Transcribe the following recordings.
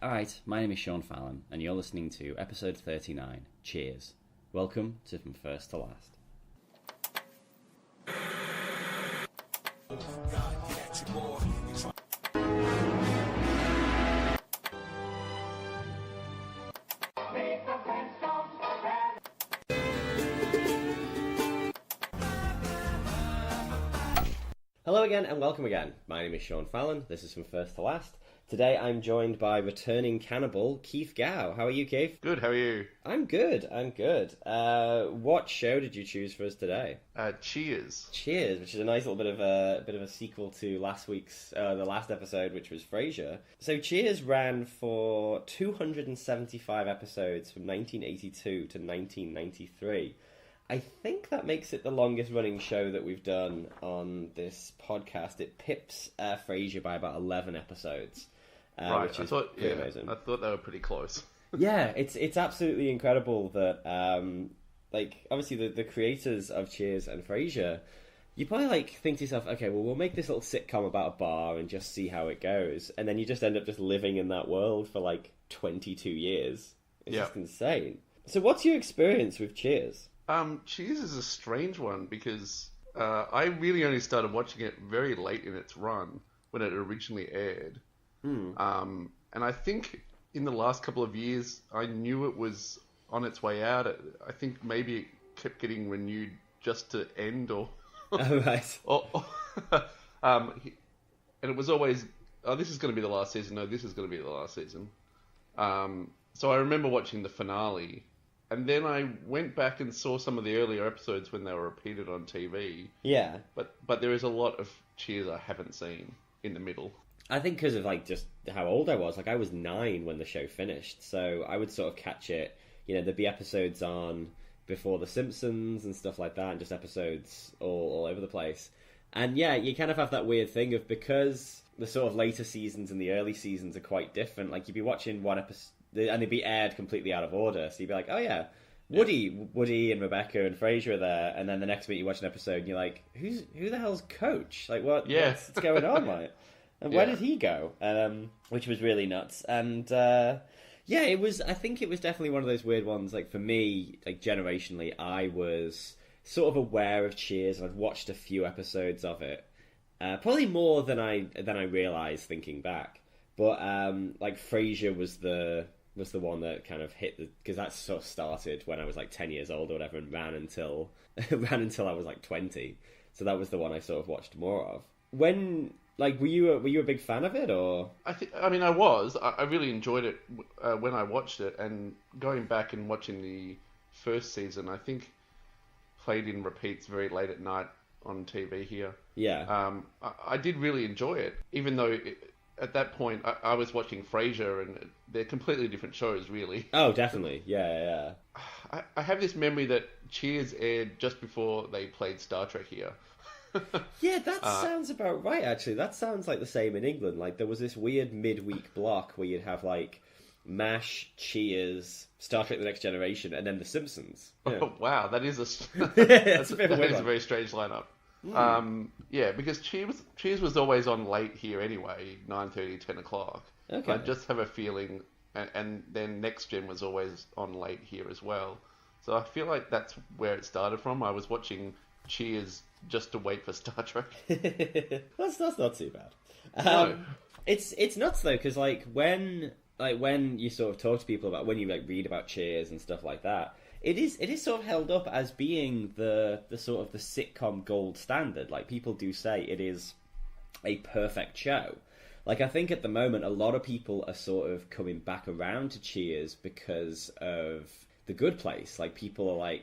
Alright, my name is Sean Fallon, and you're listening to episode 39, Cheers. Welcome to From First to Last. Hello again and welcome again. My name is Sean Fallon. This is From First to Last. Today I'm joined by returning cannibal Keith Gow. How are you, Keith? Good, how are you? I'm good. What show did you choose for us today? Cheers. Cheers, which is a nice little bit of a sequel to last week's the last episode, which was Frasier. So Cheers ran for 275 episodes from 1982 to 1993. I think that makes it the longest running show that we've done on this podcast. It pips Frasier by about 11 episodes. Right, which is pretty amazing. I thought they were pretty close. Yeah, it's absolutely incredible that, obviously the creators of Cheers and Frasier, you probably, think to yourself, okay, well, we'll make this little sitcom about a bar and just see how it goes. And then you just end up just living in that world for, 22 years. It's just insane. So what's your experience with Cheers? Cheers is a strange one because I really only started watching it very late in its run when it originally aired. And I think in the last couple of years, I knew it was on its way out. I think maybe it kept getting renewed just to end or... Oh, right. And it was always, oh, this is going to be the last season. No, this is going to be the last season. So I remember watching the finale. And then I went back and saw some of the earlier episodes when they were repeated on TV. Yeah. But there is a lot of Cheers I haven't seen in the middle. I think because of, just how old I was. I was 9 when the show finished. So I would sort of catch it. There'd be episodes on before The Simpsons and stuff like that. And just episodes all over the place. And yeah, you kind of have that weird thing of because the sort of later seasons and the early seasons are quite different. You'd be watching one episode... and they'd be aired completely out of order. So you'd be like, oh yeah, Woody and Rebecca and Frasier are there. And then the next week you watch an episode and you're like, who the hell's Coach? What's going on? And where did he go? Which was really nuts. And it was, I think it was definitely one of those weird ones. For me, generationally, I was sort of aware of Cheers and I'd watched a few episodes of it. Probably more than I realised thinking back. But Frasier was the one that kind of hit because that sort of started when I was 10 years old or whatever and ran until I was 20. So that was the one I sort of watched more of. When were you a big fan of it or? I was. I really enjoyed it when I watched it, and going back and watching the first season, I think played in repeats very late at night on TV here. Yeah. I did really enjoy it, even though. At that point, I was watching Frasier, and they're completely different shows, really. Oh, definitely. Yeah. I have this memory that Cheers aired just before they played Star Trek here. Yeah, that sounds about right, actually. That sounds like the same in England. there was this weird midweek block where you'd have, MASH, Cheers, Star Trek The Next Generation, and then The Simpsons. Yeah. Oh, wow, that is a very strange lineup. Because Cheers was always on late here anyway, 9:30, 10 o'clock. Okay. I just have a feeling, and then Next Gen was always on late here as well. So I feel like that's where it started from. I was watching Cheers just to wait for Star Trek. That's not too bad. No. It's nuts though, because when you sort of talk to people about when you read about Cheers and stuff like that. It is sort of held up as being the sort of the sitcom gold standard. People do say it is a perfect show. I think at the moment a lot of people are sort of coming back around to Cheers because of The Good Place. People are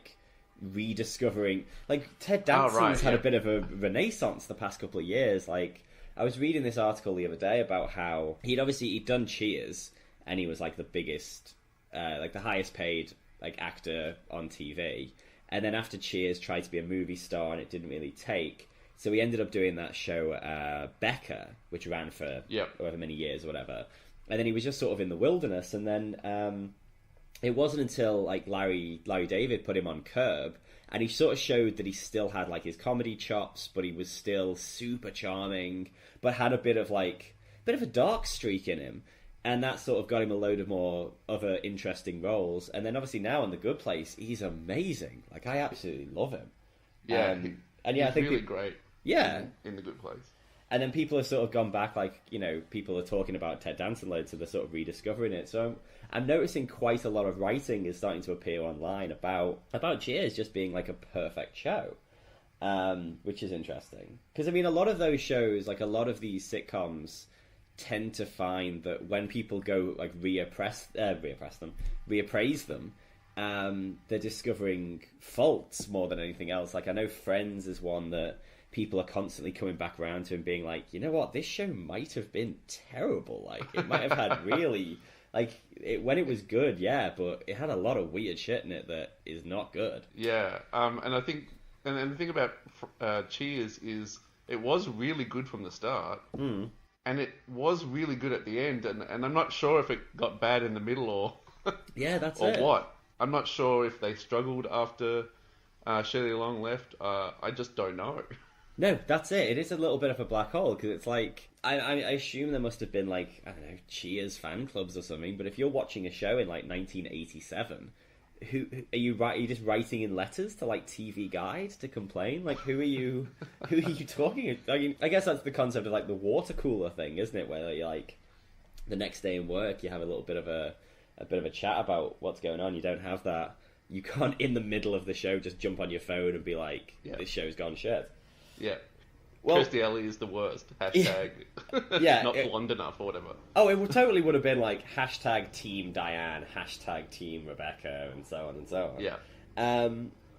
rediscovering Ted Danson's had a bit of a renaissance the past couple of years. I was reading this article the other day about how he'd done Cheers and he was the biggest the highest paid actor on TV, and then after Cheers tried to be a movie star and it didn't really take, so he ended up doing that show Becca, which ran for however many years or whatever, and then he was just sort of in the wilderness, and then it wasn't until Larry David put him on Curb, and he sort of showed that he still had his comedy chops, but he was still super charming, but had a bit of a dark streak in him. And that sort of got him a load of more other interesting roles. And then obviously now on The Good Place, he's amazing. Like, I absolutely love him. Yeah, and yeah, I think really great. Yeah, in The Good Place. And then people have sort of gone back, like, you know, people are talking about Ted Danson loads, so they're sort of rediscovering it. So I'm noticing quite a lot of writing is starting to appear online about Cheers just being like a perfect show, which is interesting. Because I mean, a lot of those shows, like a lot of these sitcoms, tend to find that when people go like reappraise them, they're discovering faults more than anything else. Like I know Friends is one that people are constantly coming back around to and being like, you know what, this show might have been terrible. Like it might have had really when it was good, yeah, but it had a lot of weird shit in it that is not good. Yeah, and I think and the thing about Cheers is it was really good from the start. And it was really good at the end, and I'm not sure if it got bad in the middle or yeah, that's or it. what. I'm not sure if they struggled after Shelley Long left. I just don't know. No, that's it. It is a little bit of a black hole because it's like I assume there must have been like I don't know Cheers fan clubs or something. But if you're watching a show in like 1987. Who are you? Are you just writing in letters to like TV Guide to complain? Like, who are you? Who are you talking? I mean, I guess that's the concept of like the water cooler thing, isn't it? Where you like the next day in work, you have a little bit of a chat about what's going on. You don't have that. You can't in the middle of the show just jump on your phone and be like, "This show's gone shit." Yeah. Well, Kirstie Alley is the worst. Hashtag not blonde enough or whatever. Oh, it totally would have been like hashtag Team Diane, hashtag Team Rebecca, and so on and so on. Yeah.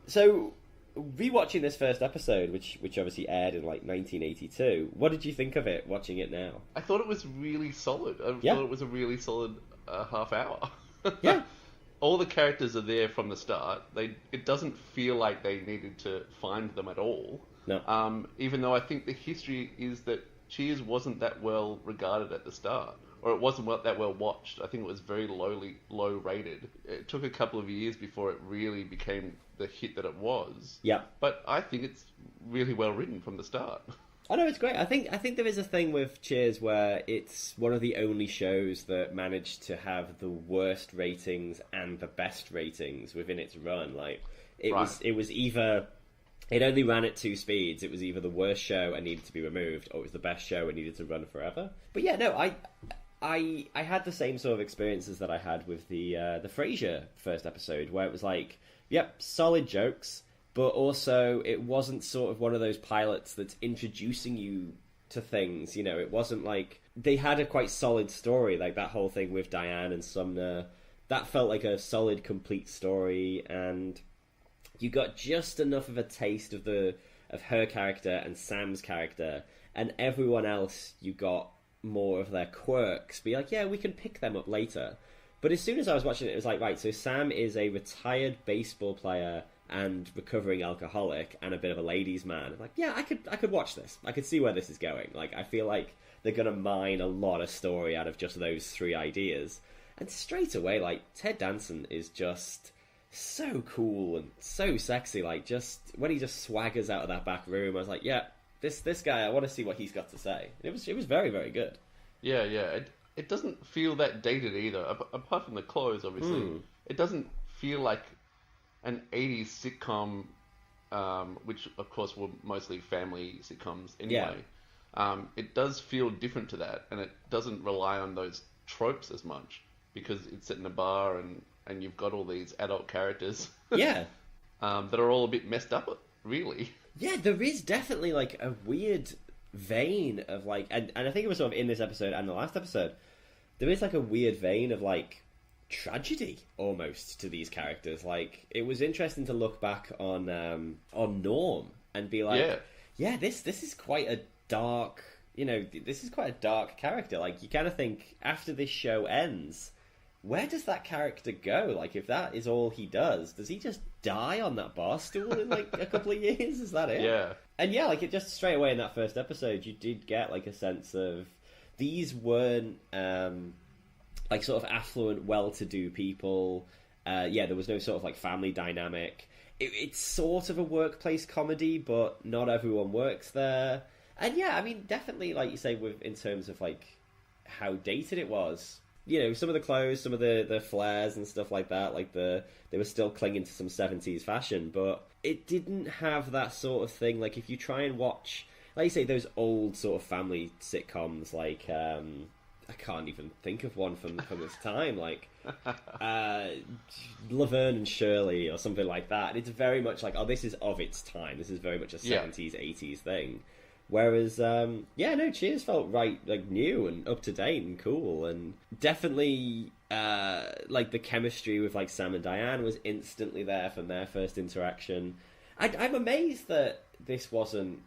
So, rewatching this first episode, which obviously aired in like 1982, what did you think of it, watching it now? I thought it was really solid. I thought it was a really solid half hour. Yeah. All the characters are there from the start. It doesn't feel like they needed to find them at all. No. Even though I think the history is that Cheers wasn't that well regarded at the start, or it wasn't that well watched. I think it was very low rated. It took a couple of years before it really became the hit that it was. Yeah. But I think it's really well written from the start. I know, it's great. I think there is a thing with Cheers where it's one of the only shows that managed to have the worst ratings and the best ratings within its run. Like it was either it only ran at two speeds. It was either the worst show and needed to be removed, or it was the best show and needed to run forever. But yeah, no, I had the same sort of experiences that I had with the Frasier first episode, where it was like, yep, solid jokes, but also it wasn't sort of one of those pilots that's introducing you to things. You know, it wasn't like they had a quite solid story, like that whole thing with Diane and Sumner. That felt like a solid, complete story, and you got just enough of a taste of her character and Sam's character, and everyone else you got more of their quirks. Be like, yeah, we can pick them up later. But as soon as I was watching it, it was like, right, so Sam is a retired baseball player and recovering alcoholic and a bit of a ladies' man. I'm like, yeah, I could watch this. I could see where this is going. Like, I feel like they're gonna mine a lot of story out of just those three ideas. And straight away, like, Ted Danson is just so cool and so sexy. Like, just when he just swaggers out of that back room, I was like, yeah, this guy, I want to see what he's got to say. It was very, very good. Yeah. It doesn't feel that dated either. Apart from the clothes, obviously, it doesn't feel like an 80s sitcom, which of course were mostly family sitcoms anyway. Yeah. It does feel different to that, and it doesn't rely on those tropes as much because it's set in a bar and you've got all these adult characters. Yeah. That are all a bit messed up, really. Yeah, there is definitely like a weird vein of like, and I think it was sort of in this episode and the last episode, there is like a weird vein of like tragedy almost to these characters. Like, it was interesting to look back on Norm and be like, yeah, this is quite a dark, this is quite a dark character. Like, you kind of think after this show ends, where does that character go? Like, if that is all he does he just die on that bar stool in like a couple of years? Is that it? Yeah. And yeah, like, it just straight away in that first episode, you did get like a sense of these weren't like sort of affluent, well-to-do people. There was no sort of like family dynamic. It's sort of a workplace comedy, but not everyone works there. And yeah, I mean, definitely, like you say, in terms of like how dated it was. some of the clothes, some of the flares and stuff like that, like they were still clinging to some 70s fashion, but it didn't have that sort of thing. Like if you try and watch, like you say, those old sort of family sitcoms, like I can't even think of one from this time, like Laverne and Shirley or something like that. And it's very much like, oh, this is of its time. This is very much a 70s, 80s thing. Whereas, Cheers felt right, like new and up to date and cool, and definitely like the chemistry with like Sam and Diane was instantly there from their first interaction. I'm amazed that this wasn't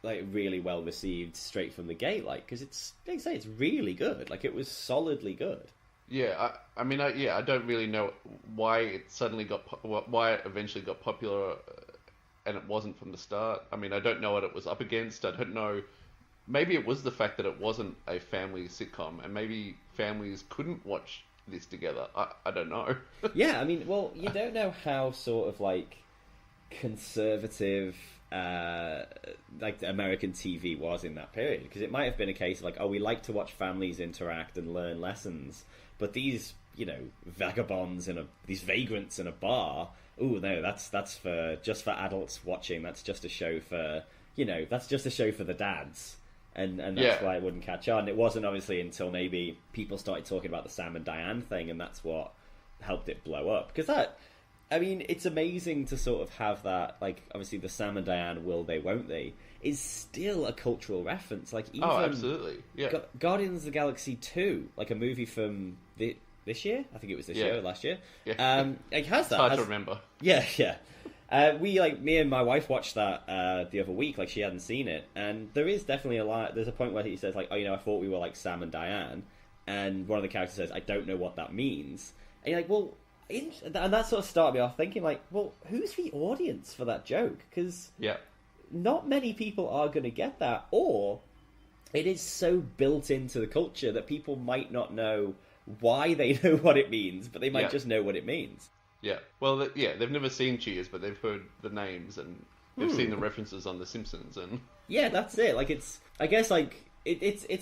like really well received straight from the gate, like, because it's, like I say, it's really good. Like, it was solidly good. Yeah, I don't really know why it eventually got popular, and it wasn't from the start. I mean, I don't know what it was up against. I don't know. Maybe it was the fact that it wasn't a family sitcom, and maybe families couldn't watch this together. I don't know. Yeah, I mean, well, you don't know how sort of like conservative like American TV was in that period, because it might have been a case of like, oh, we like to watch families interact and learn lessons, but these vagabonds these vagrants in a bar, oh no, that's just for adults watching. That's just a show for the dads, and that's why it wouldn't catch on. It wasn't obviously until maybe people started talking about the Sam and Diane thing, and that's what helped it blow up. Because it's amazing to sort of have that, like, obviously the Sam and Diane will they, won't they, is still a cultural reference. Like, even absolutely. Yeah. Guardians of the Galaxy 2, like a movie from this year? I think it was this year or last year. Yeah. It has that. It's hard to remember. Yeah. Me and my wife watched that the other week, like she hadn't seen it, and there is definitely there's a point where he says like, oh, I thought we were like Sam and Diane, and one of the characters says, I don't know what that means, and you're like, well, and that sort of started me off thinking like, well, who's the audience for that joke? Because not many people are going to get that, or it is so built into the culture that people might not know why they know what it means, but they might just know what it means. Yeah. Well, they've never seen Cheers, but they've heard the names and they've seen the references on The Simpsons, and yeah, that's it. Like, it's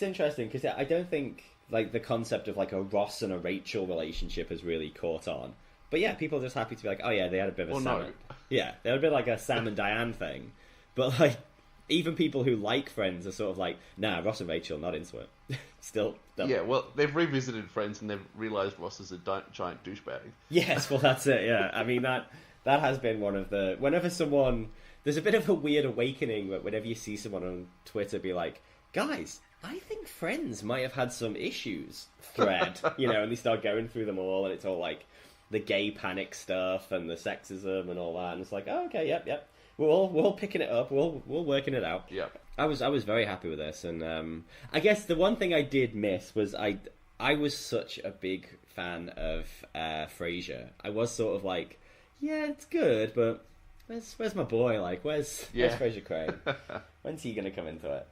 interesting because I don't think like the concept of like a Ross and a Rachel relationship has really caught on. But yeah, people are just happy to be like, oh yeah, they had a bit of a they had a bit like a Sam and Diane thing. But like, even people who like Friends are sort of like, nah, Ross and Rachel, not into it. Still. Yeah, well, they've revisited Friends and they've realised Ross is a giant douchebag. Yes, well, that's it, yeah. I mean, that has been one of the... Whenever someone... There's a bit of a weird awakening whenever you see someone on Twitter be like, guys, I think Friends might have had some issues, thread, and they start going through them all, and it's all like the gay panic stuff and the sexism and all that, and it's like, oh, okay, yep. We're all picking it up. We're working it out. Yeah. I was very happy with this, and I guess the one thing I did miss was I was such a big fan of Frasier. I was sort of like, yeah, it's good, but where's my boy? Like, where's Frasier Crane? When's he gonna come into it?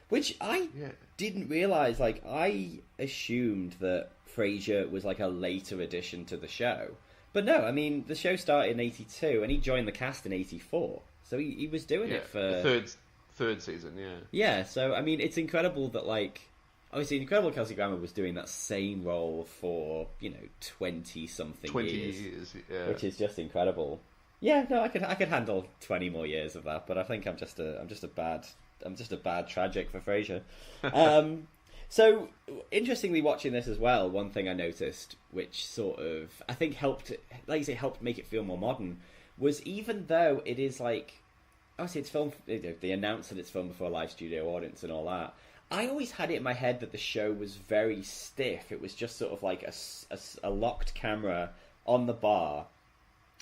Which I didn't realize. Like, I assumed that Frasier was like a later addition to the show. But no, I mean, the show started in 82, and he joined the cast in 84. So he was doing it for... the third season, yeah. Yeah, so, I mean, it's incredible that, like... Obviously, incredible Kelsey Grammer was doing that same role for, 20-something 20 years, yeah. Which is just incredible. Yeah, no, I could handle 20 more years of that, but I think I'm just a bad tragic for Frasier. So, interestingly, watching this as well, one thing I noticed, which sort of, I think helped make it feel more modern, was even though it is like, obviously it's filmed, they announced that it's filmed before a live studio audience and all that, I always had it in my head that the show was very stiff. It was just sort of like a locked camera on the bar,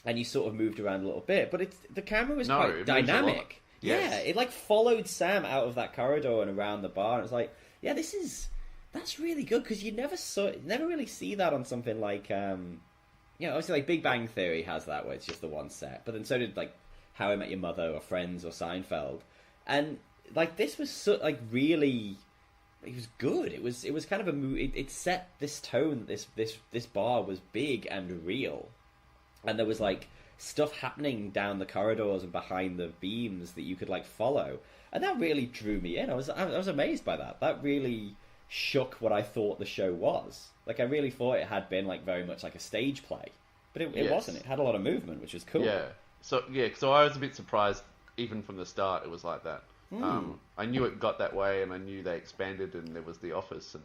and you sort of moved around a little bit, but the camera was quite dynamic. Yes. Yeah, it like followed Sam out of that corridor and around the bar, and it's like, yeah, that's really good, because you never really see that on something like, obviously like Big Bang Theory has that where it's just the one set, but then so did like How I Met Your Mother or Friends or Seinfeld, and like this was really, it was good. It was kind of a movie. It set this tone that this bar was big and real, and there was like stuff happening down the corridors and behind the beams that you could like follow. And that really drew me in. I was amazed by that. That really shook what I thought the show was. Like, I really thought it had been like very much like a stage play, but it wasn't. It had a lot of movement, which was cool. Yeah. So I was a bit surprised even from the start. It was like that. I knew it got that way, and I knew they expanded, and there was the office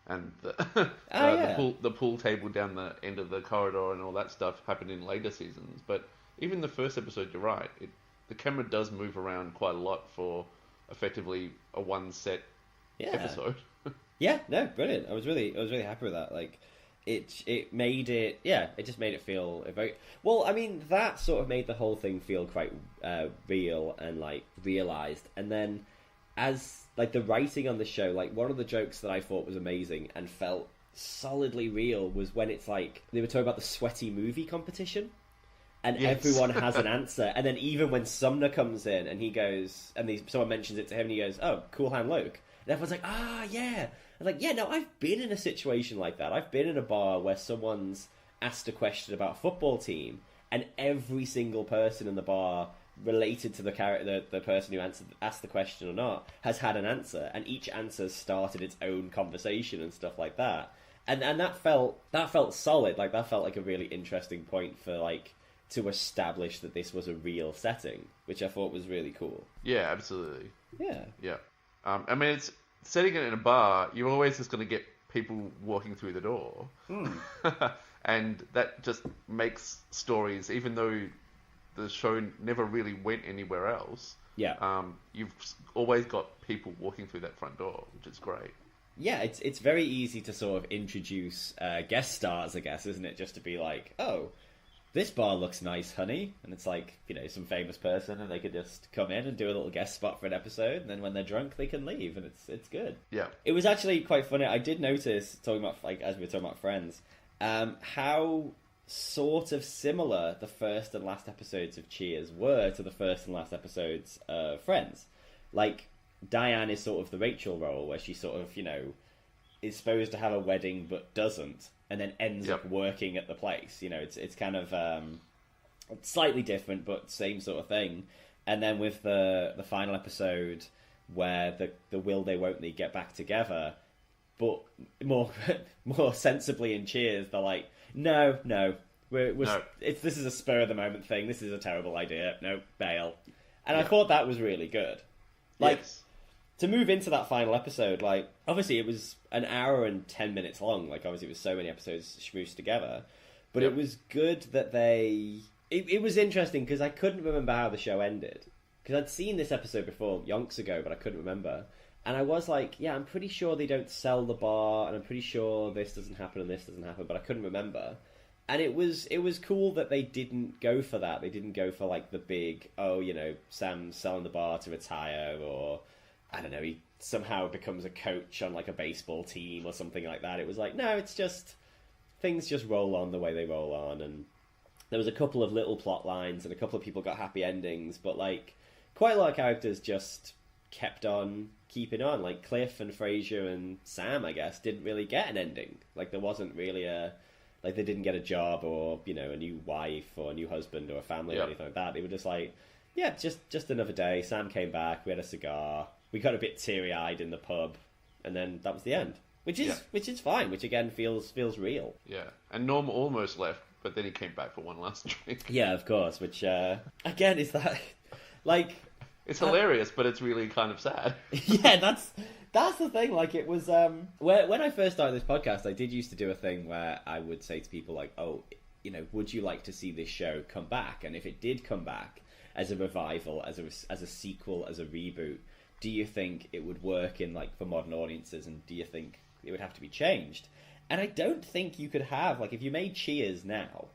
and the pool table down the end of the corridor and all that stuff happened in later seasons. But even the first episode, you're right. The camera does move around quite a lot for effectively a one set episode. Yeah, no, brilliant. I was really happy with that. Like, it made it, it just made it feel very well. I mean, that sort of made the whole thing feel quite real and like realized. And then, as like the writing on the show, like one of the jokes that I thought was amazing and felt solidly real was when it's like they were talking about the sweaty movie competition. And everyone has an answer. And then even when Sumner comes in and he goes, and someone mentions it to him and he goes, "Oh, Cool Hand Luke." And everyone's like, "Ah, yeah." I'm like, yeah, no, I've been in a situation like that. I've been in a bar where someone's asked a question about a football team and every single person in the bar related to the person who asked the question or not has had an answer. And each answer started its own conversation and stuff like that. And that felt solid. Like, that felt like a really interesting point for, like, to establish that this was a real setting, which I thought was really cool. Yeah, absolutely. Yeah. I mean, it's setting it in a bar. You're always just going to get people walking through the door, and that just makes stories. Even though the show never really went anywhere else, you've always got people walking through that front door, which is great. Yeah, it's very easy to sort of introduce guest stars, I guess, isn't it? Just to be like, oh, this bar looks nice, honey. And it's like, you know, some famous person, and they could just come in and do a little guest spot for an episode, and then when they're drunk, they can leave, and it's good. Yeah. It was actually quite funny. I did notice, talking about, like, as we were talking about Friends, how sort of similar the first and last episodes of Cheers were to the first and last episodes of Friends. Like, Diane is sort of the Rachel role, where she sort of, you know, is supposed to have a wedding but doesn't, and then ends up working at the place. You know, it's kind of slightly different, but same sort of thing. And then with the final episode, where the will they won't they get back together, but more sensibly in Cheers, they're like, no, this is a spur of the moment thing. This is a terrible idea. No, bail. And I thought that was really good. Like. Yes. To move into that final episode, like, obviously it was an hour and 10 minutes long. Like, obviously it was so many episodes schmoosed together. But it was good that they... It was interesting, because I couldn't remember how the show ended. Because I'd seen this episode before, yonks ago, but I couldn't remember. And I was like, yeah, I'm pretty sure they don't sell the bar, and I'm pretty sure this doesn't happen and this doesn't happen, but I couldn't remember. And it was cool that they didn't go for that. They didn't go for, like, the big, oh, you know, Sam's selling the bar to retire, or... I don't know, he somehow becomes a coach on, like, a baseball team or something like that. It was like, no, it's just... Things just roll on the way they roll on, and there was a couple of little plot lines, and a couple of people got happy endings, but, like, quite a lot of characters just kept on keeping on. Like, Cliff and Frasier and Sam, I guess, didn't really get an ending. Like, there wasn't really a... Like, they didn't get a job or, you know, a new wife or a new husband or a family or anything like that. They were just like, yeah, just another day. Sam came back, we had a cigar... We got a bit teary-eyed in the pub, and then that was the end. Which is fine, which again feels real. Yeah, and Norm almost left, but then he came back for one last drink. Yeah, of course, which, again, is that, like... It's hilarious, but it's really kind of sad. Yeah, that's the thing, like, it was, when I first started this podcast, I did used to do a thing where I would say to people, like, oh, you know, would you like to see this show come back? And if it did come back as a revival, as a sequel, as a reboot... Do you think it would work in, like, for modern audiences, and do you think it would have to be changed? And I don't think you could have, like, if you made Cheers now,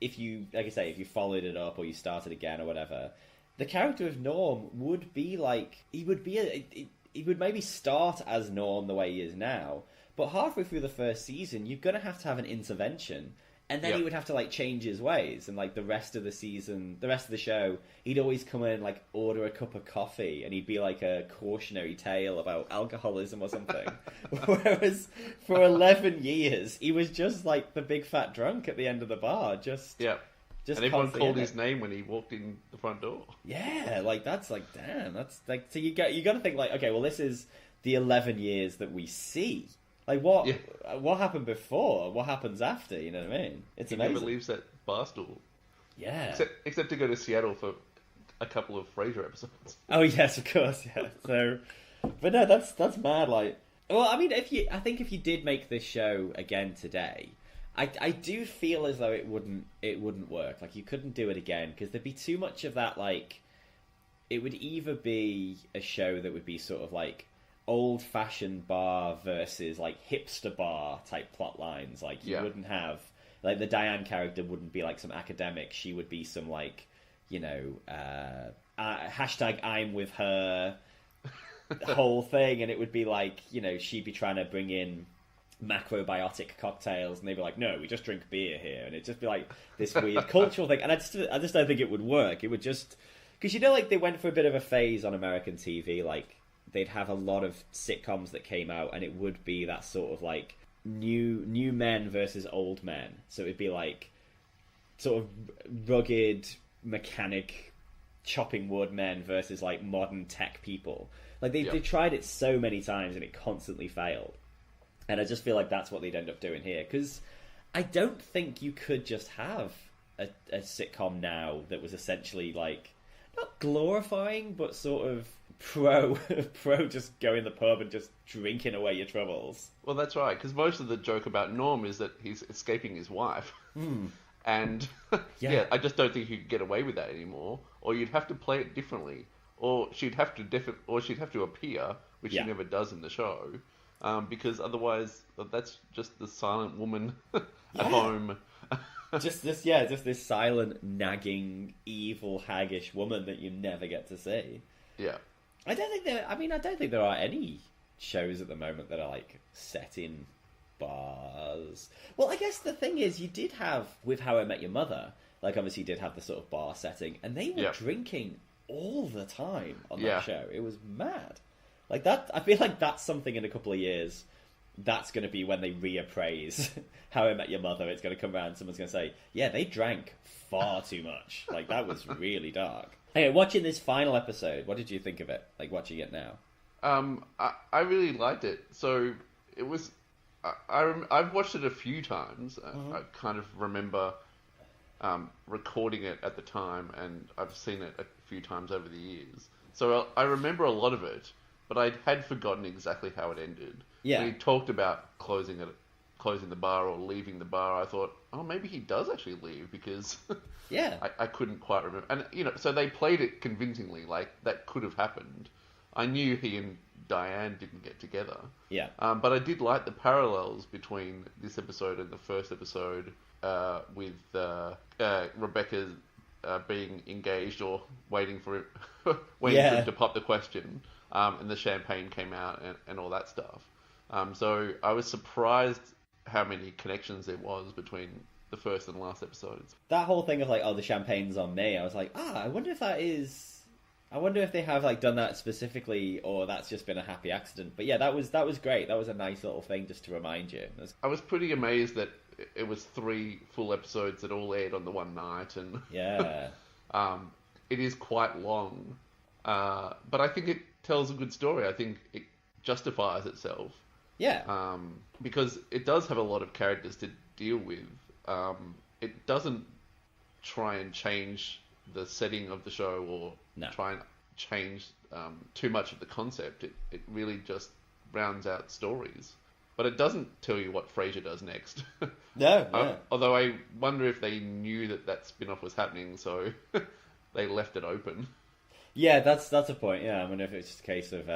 if you, like I say, if you followed it up or you started again or whatever, the character of Norm would be like, he would maybe start as Norm the way he is now, but halfway through the first season, you're going to have an intervention. And then he would have to, like, change his ways. And, like, the rest of the season, the rest of the show, he'd always come in and, like, order a cup of coffee. And he'd be, like, a cautionary tale about alcoholism or something. Whereas, for 11 years, he was just, like, the big fat drunk at the end of the bar. Just and everyone called his name when he walked in the front door. Yeah, like, that's, like, damn. That's, like, so you got to think, like, okay, well, this is the 11 years that we see. Like, what Yeah. what happened before? What happens after? You know what I mean? It's He amazing. never leaves that bar stool. Yeah. Except to go to Seattle for a couple of Frasier episodes. Oh yes, of course, yeah. So, but no, that's mad. Like, well, I mean, I think if you did make this show again today, I do feel as though it wouldn't work. Like, you couldn't do it again because there'd be too much of that. Like, it would either be a show that would be sort of like old-fashioned bar versus like hipster bar type plot lines. Like, you wouldn't have, like, the Diane character wouldn't be like some academic. She would be some, like, you know, hashtag I'm with her whole thing, and it would be like, you know, she'd be trying to bring in macrobiotic cocktails, and they'd be like, no, we just drink beer here, and it'd just be like this weird cultural thing, and I just don't think it would work. It would just, because, you know, like, they went for a bit of a phase on American TV, like, they'd have a lot of sitcoms that came out, and it would be that sort of like new men versus old men, so it'd be like sort of rugged mechanic chopping wood men versus like modern tech people. Like, they tried it so many times and it constantly failed, and I just feel like that's what they'd end up doing here, because I don't think you could just have a sitcom now that was essentially like not glorifying but sort of pro just go in the pub and just drinking away your troubles. Well, that's right, because most of the joke about Norm is that he's escaping his wife. And I just don't think you could get away with that anymore. Or you'd have to play it differently, or she'd have to appear, which she never does in the show, because otherwise that's just the silent woman at home. just this silent, nagging, evil, haggish woman that you never get to see. Yeah. I don't think there are any shows at the moment that are like set in bars. Well, I guess the thing is, you did have with How I Met Your Mother, like, obviously you did have the sort of bar setting, and they were drinking all the time on that show. It was mad. Like, that, I feel like that's something in a couple of years, that's going to be when they reappraise How I Met Your Mother. It's going to come around and someone's going to say, yeah, they drank far too much. Like, that was really dark. Anyway, watching this final episode, what did you think of it? Like, watching it now? I really liked it. So it was. I've watched it a few times. I kind of remember recording it at the time, and I've seen it a few times over the years. So I remember a lot of it, but I had forgotten exactly how it ended. Yeah. When he talked about closing the bar or leaving the bar, I thought, oh, maybe he does actually leave, because I couldn't quite remember. And, you know, so they played it convincingly, like that could have happened. I knew he and Diane didn't get together. Yeah. But I did like the parallels between this episode and the first episode, with Rebecca being engaged or waiting for him to pop the question, and the champagne came out and all that stuff. So I was surprised how many connections there was between the first and last episodes. That whole thing of like, oh, the champagne's on me, I was like, I wonder if they have like done that specifically, or that's just been a happy accident. But yeah, that was great. That was a nice little thing just to remind you. I was pretty amazed that it was 3 full episodes that all aired on the one night, and it is quite long, but I think it tells a good story. I think it justifies itself. Yeah. Because it does have a lot of characters to deal with. It doesn't try and change the setting of the show, or try and change too much of the concept. It really just rounds out stories. But it doesn't tell you what Frasier does next. No. Although I wonder if they knew that spin-off was happening, so they left it open. Yeah, that's a point. Yeah, I wonder if it's just a case of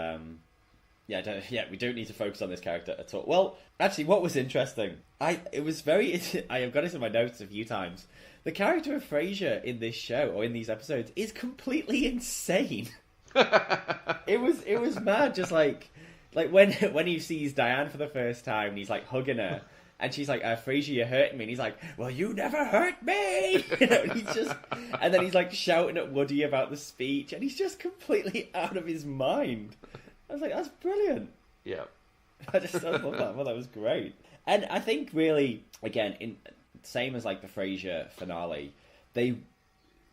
we don't need to focus on this character at all. Well, actually, what was interesting, I have got it in my notes a few times. The character of Frasier in this show, or in these episodes, is completely insane. It was mad. Just like when he sees Diane for the first time, and he's like hugging her, and she's like, "Frasier, you're hurting me." And he's like, "Well, you never hurt me." You know, and then he's like shouting at Woody about the speech, and he's just completely out of his mind. I was like, that's brilliant. Yeah. I love that. Well, that was great. And I think really, again, same as like the Frasier finale, they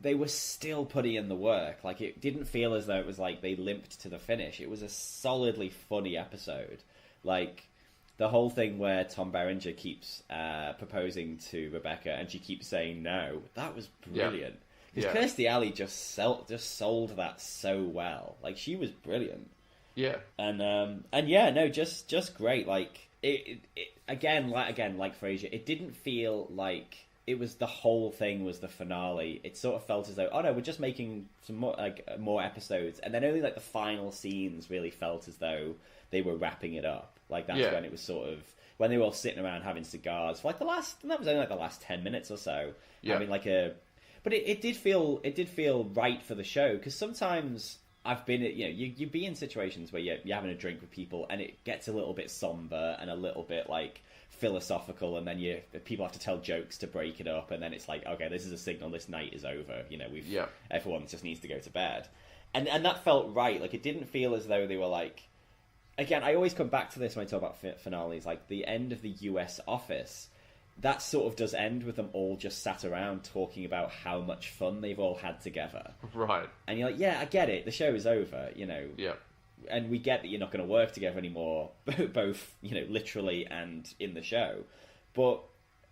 they were still putting in the work. Like, it didn't feel as though it was like they limped to the finish. It was a solidly funny episode. Like, the whole thing where Tom Berenger keeps proposing to Rebecca and she keeps saying no, that was brilliant. Because Kirstie Alley just sold that so well. Like, she was brilliant. Yeah. And yeah, no, just great. Like, it again, like Frasier, it didn't feel like it was the whole thing was the finale. It sort of felt as though, oh no, we're just making some more episodes, and then only like the final scenes really felt as though they were wrapping it up. Like, that's when it was sort of when they were all sitting around having cigars for like that was only like the last 10 minutes or so. Having like but it did feel right for the show, because sometimes I've been, you be in situations where you're having a drink with people and it gets a little bit somber and a little bit like philosophical, and then people have to tell jokes to break it up, and then it's like, okay, this is a signal this night is over. Everyone just needs to go to bed, and that felt right. Like, it didn't feel as though they were like, again, I always come back to this when I talk about finales, like the end of the US Office. That sort of does end with them all just sat around talking about how much fun they've all had together. Right. And you're like, yeah, I get it. The show is over, Yeah. And we get that you're not going to work together anymore, both, literally and in the show. But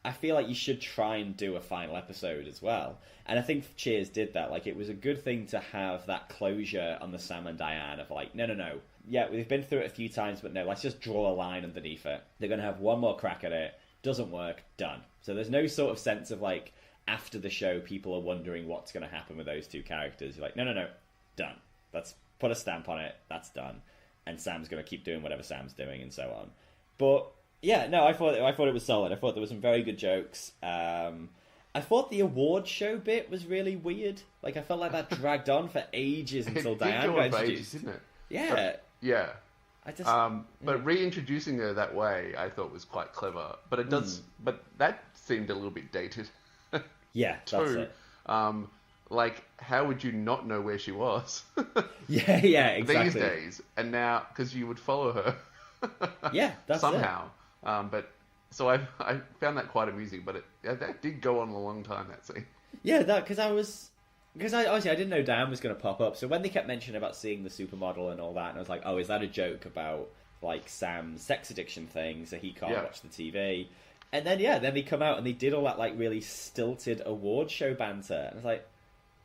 I feel like you should try and do a final episode as well. And I think Cheers did that. Like, it was a good thing to have that closure on the Sam and Diane of like, no. Yeah, we've been through it a few times, but no, let's just draw a line underneath it. They're going to have one more crack at it. Doesn't work, done. So there's no sort of sense of like, after the show, people are wondering what's going to happen with those two characters. You're like, no, done. Let's put a stamp on it. That's done. And Sam's going to keep doing whatever Sam's doing, and so on. But yeah, no, I thought it was solid. I thought there were some very good jokes. I thought the award show bit was really weird. Like, I felt like that dragged on for ages until Diane got introduced. Didn't it? Yeah. Yeah. But reintroducing her that way, I thought was quite clever. But it does. But that seemed a little bit dated. Yeah, that's it. Like, how would you not know where she was? yeah, exactly. These days, and now, because you would follow her. Yeah, that's somehow. But so I found that quite amusing. But that did go on a long time, that scene. Yeah, because obviously I didn't know Diane was going to pop up. So when they kept mentioning about seeing the supermodel and all that, and I was like, oh, is that a joke about like Sam's sex addiction thing, so he can't watch the TV? And then then they come out and they did all that like really stilted award show banter, and I was like,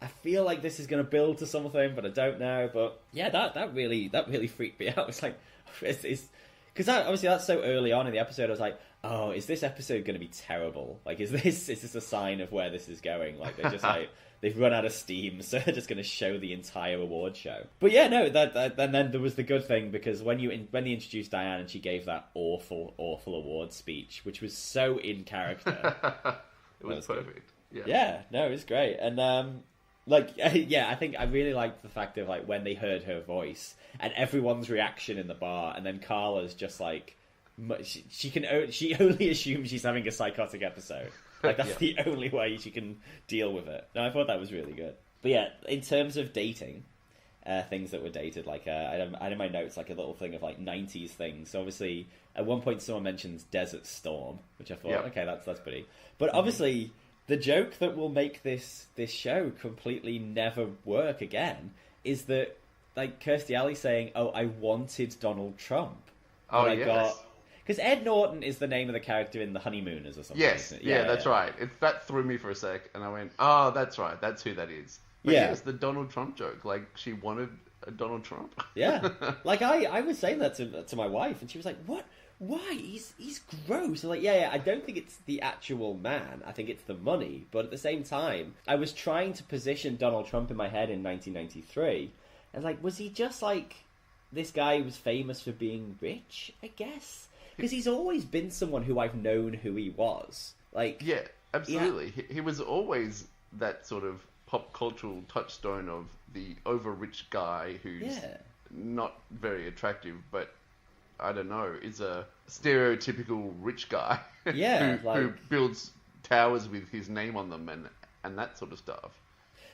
I feel like this is going to build to something, but I don't know. But yeah, that really freaked me out. It's like, because obviously that's so early on in the episode. I was like, oh, is this episode going to be terrible? Like, is this a sign of where this is going? Like, they're just like, they've run out of steam, so they're just going to show the entire award show. But yeah, no, and then there was the good thing, because when they introduced Diane and she gave that awful award speech, which was so in character, it was perfect. Good. Yeah, no, it was great. And I think I really liked the fact of like when they heard her voice and everyone's reaction in the bar, and then Carla's just like, she only assumes she's having a psychotic episode. Like, that's the only way she can deal with it. No, I thought that was really good. But yeah, in terms of dating, things that were dated, like I had in my notes like a little thing of like 90s things. So obviously, at one point someone mentions Desert Storm, which I thought, okay, that's pretty. But obviously, the joke that will make this show completely never work again is that, like, Kirstie Alley saying, oh, I wanted Donald Trump. Oh, yes. Because Ed Norton is the name of the character in The Honeymooners or something. Yes, isn't it? yeah, that's right. That threw me for a sec, and I went, oh, that's right, that's who that is. But it's the Donald Trump joke. Like, she wanted a Donald Trump. Yeah. Like, I was saying that to my wife, and she was like, what? Why? He's gross. I'm like, yeah, I don't think it's the actual man. I think it's the money. But at the same time, I was trying to position Donald Trump in my head in 1993. And like, was he just like this guy who was famous for being rich, I guess? Because he's always been someone who I've known who he was. Like, yeah, absolutely. Yeah. He was always that sort of pop cultural touchstone of the over-rich guy who's not very attractive, but I don't know, is a stereotypical rich guy who builds towers with his name on them and that sort of stuff.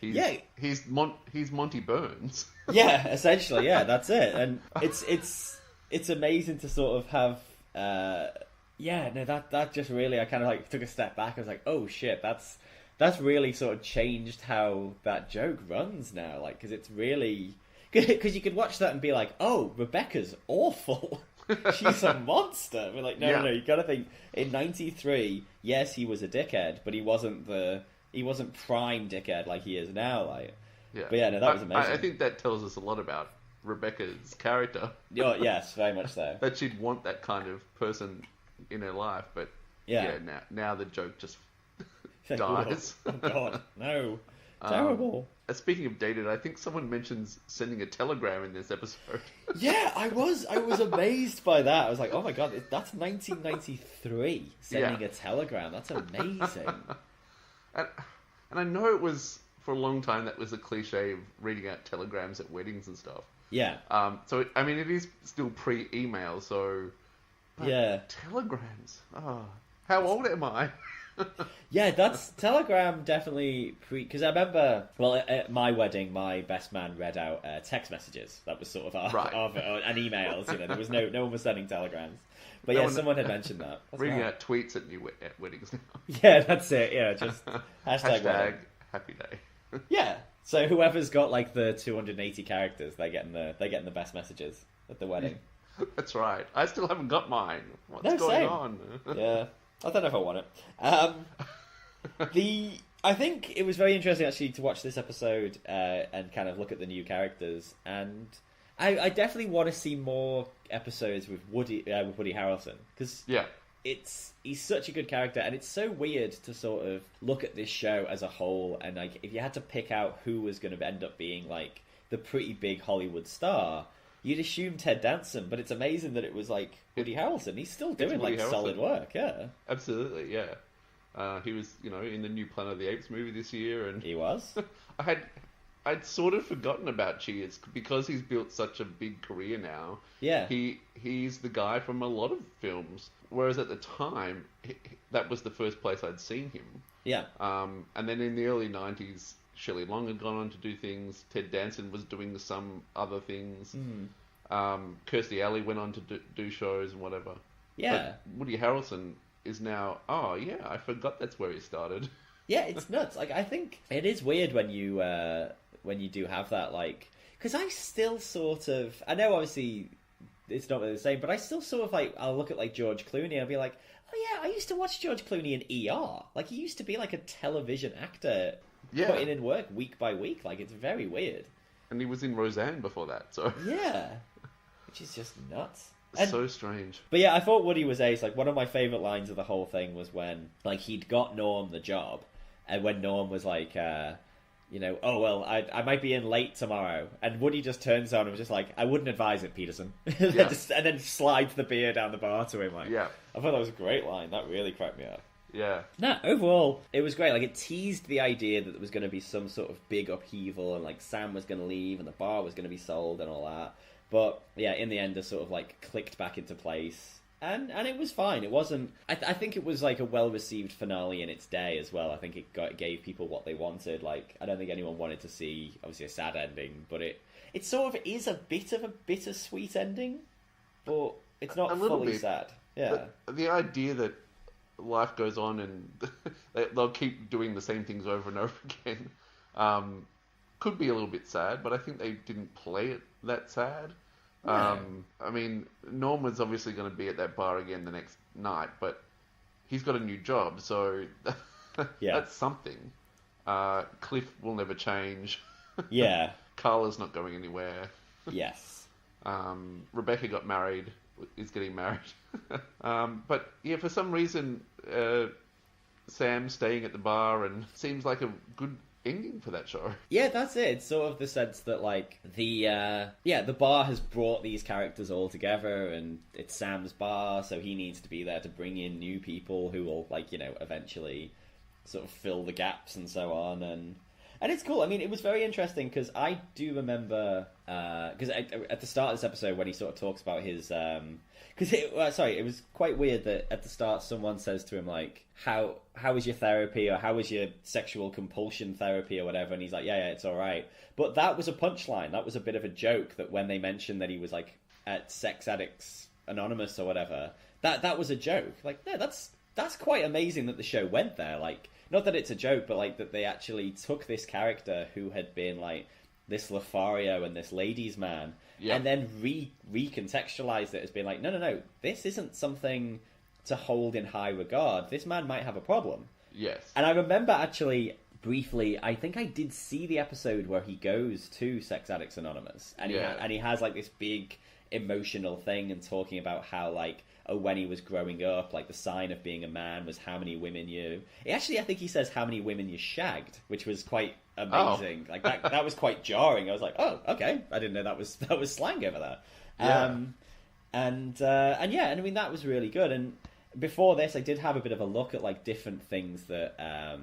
He's Monty Burns. Yeah, essentially, that's it. And it's amazing to sort of have that just really, I kind of like took a step back. I was like, oh shit, that's that's really sort of changed how that joke runs now. Like, because it's really because you could watch that and be like, oh, Rebecca's awful. She's a monster. We're like, no, you gotta think in '93. Yes, he was a dickhead, but he wasn't prime dickhead like he is now. Like, but yeah, no, that was amazing. I think that tells us a lot about Rebecca's character. Oh, yes, very much so. That she'd want that kind of person in her life, but now the joke just dies. Oh God, no, terrible. Speaking of dated, I think someone mentions sending a telegram in this episode. Yeah, I was amazed by that. I was like, oh my God, that's 1993 sending a telegram. That's amazing. And I know it was for a long time that was a cliche of reading out telegrams at weddings and stuff. Yeah. So I mean, it is still pre-email, so telegrams. Oh, how old am I? Yeah, that's telegram definitely because I remember, well, at my wedding, my best man read out text messages. That was sort of and emails. You know, there was no one was sending telegrams. But someone had mentioned that. That's reading out tweets at weddings now. Yeah, that's it. Yeah, just hashtag happy day. Yeah. So whoever's got like the 280 characters, they're getting the best messages at the wedding. That's right. I still haven't got mine. What's going on? Yeah. I don't know if I want it. I think it was very interesting actually to watch this episode and kind of look at the new characters, and I definitely want to see more episodes with Woody Harrelson because he's such a good character, and it's so weird to sort of look at this show as a whole, and like if you had to pick out who was going to end up being like the pretty big Hollywood star, you'd assume Ted Danson, but it's amazing that it was like Woody Harrelson. He's still doing like solid work, yeah. Absolutely, yeah. He was, in the new Planet of the Apes movie this year, and he was. I'd sort of forgotten about Cheers because he's built such a big career now. Yeah, he's the guy from a lot of films, whereas at the time that was the first place I'd seen him. Yeah. And then in the early '90s. Shelley Long had gone on to do things. Ted Danson was doing some other things. Kirstie Alley went on to do shows and whatever. Yeah. But Woody Harrelson is now, I forgot that's where he started. Yeah, it's nuts. Like, I think it is weird when you do have that, like... Because I still sort of... I know, obviously, it's not really the same, but I still sort of, like... I'll look at, like, George Clooney and I'll be like, oh, yeah, I used to watch George Clooney in ER. Like, he used to be, like, a television actor... putting in work week by week. Like, it's very weird. And he was in Roseanne before that, so... Yeah. Which is just nuts. So strange. But yeah, I thought Woody was ace. Like, one of my favourite lines of the whole thing was when, like, he'd got Norm the job, and when Norm was like, oh, well, I might be in late tomorrow. And Woody just turns on and was just like, I wouldn't advise it, Peterson. And then slides the beer down the bar to him. Like, I thought that was a great line. That really cracked me up. Yeah. No, overall, it was great. Like, it teased the idea that there was going to be some sort of big upheaval and, like, Sam was going to leave and the bar was going to be sold and all that. But, yeah, in the end, it sort of, like, clicked back into place. And it was fine. It wasn't... I think it was, like, a well-received finale in its day as well. I think it gave people what they wanted. Like, I don't think anyone wanted to see, obviously, a sad ending. But it sort of is a bit of a bittersweet ending. But it's not fully sad. Yeah. The idea that life goes on and they'll keep doing the same things over and over again could be a little bit sad, but I think they didn't play it that sad. I mean, Norm was obviously going to be at that bar again the next night, but he's got a new job, so that's something. Cliff will never change. Yeah. Carla's not going anywhere. Yes. Rebecca got married, is getting married. But yeah, for some reason, Sam staying at the bar and seems like a good ending for that show. Yeah, that's it. It's sort of the sense that like the bar has brought these characters all together, and it's Sam's bar, so he needs to be there to bring in new people who will eventually sort of fill the gaps and so on. And it's cool. I mean, it was very interesting because I do remember because at the start of this episode when he sort of talks about his it was quite weird that at the start someone says to him like, how is your therapy, or how is your sexual compulsion therapy or whatever, and he's like, yeah, it's all right. But that was a punchline. That was a bit of a joke, that when they mentioned that he was like at Sex Addicts Anonymous or whatever, that was a joke. Like, no, that's that's quite amazing that the show went there. Like, not that it's a joke, but like that they actually took this character who had been like this Lothario and this ladies' man, and then recontextualized it as being like, no, this isn't something to hold in high regard. This man might have a problem. Yes. And I remember actually briefly, I think I did see the episode where he goes to Sex Addicts Anonymous, and he has like this big emotional thing and talking about how like, oh, when he was growing up, like the sign of being a man was how many women you... Actually, I think he says how many women you shagged, which was quite amazing. Like that was quite jarring. I was like, oh, okay, I didn't know that was slang over there. Yeah. And I mean that was really good. And before this, I did have a bit of a look at like different things that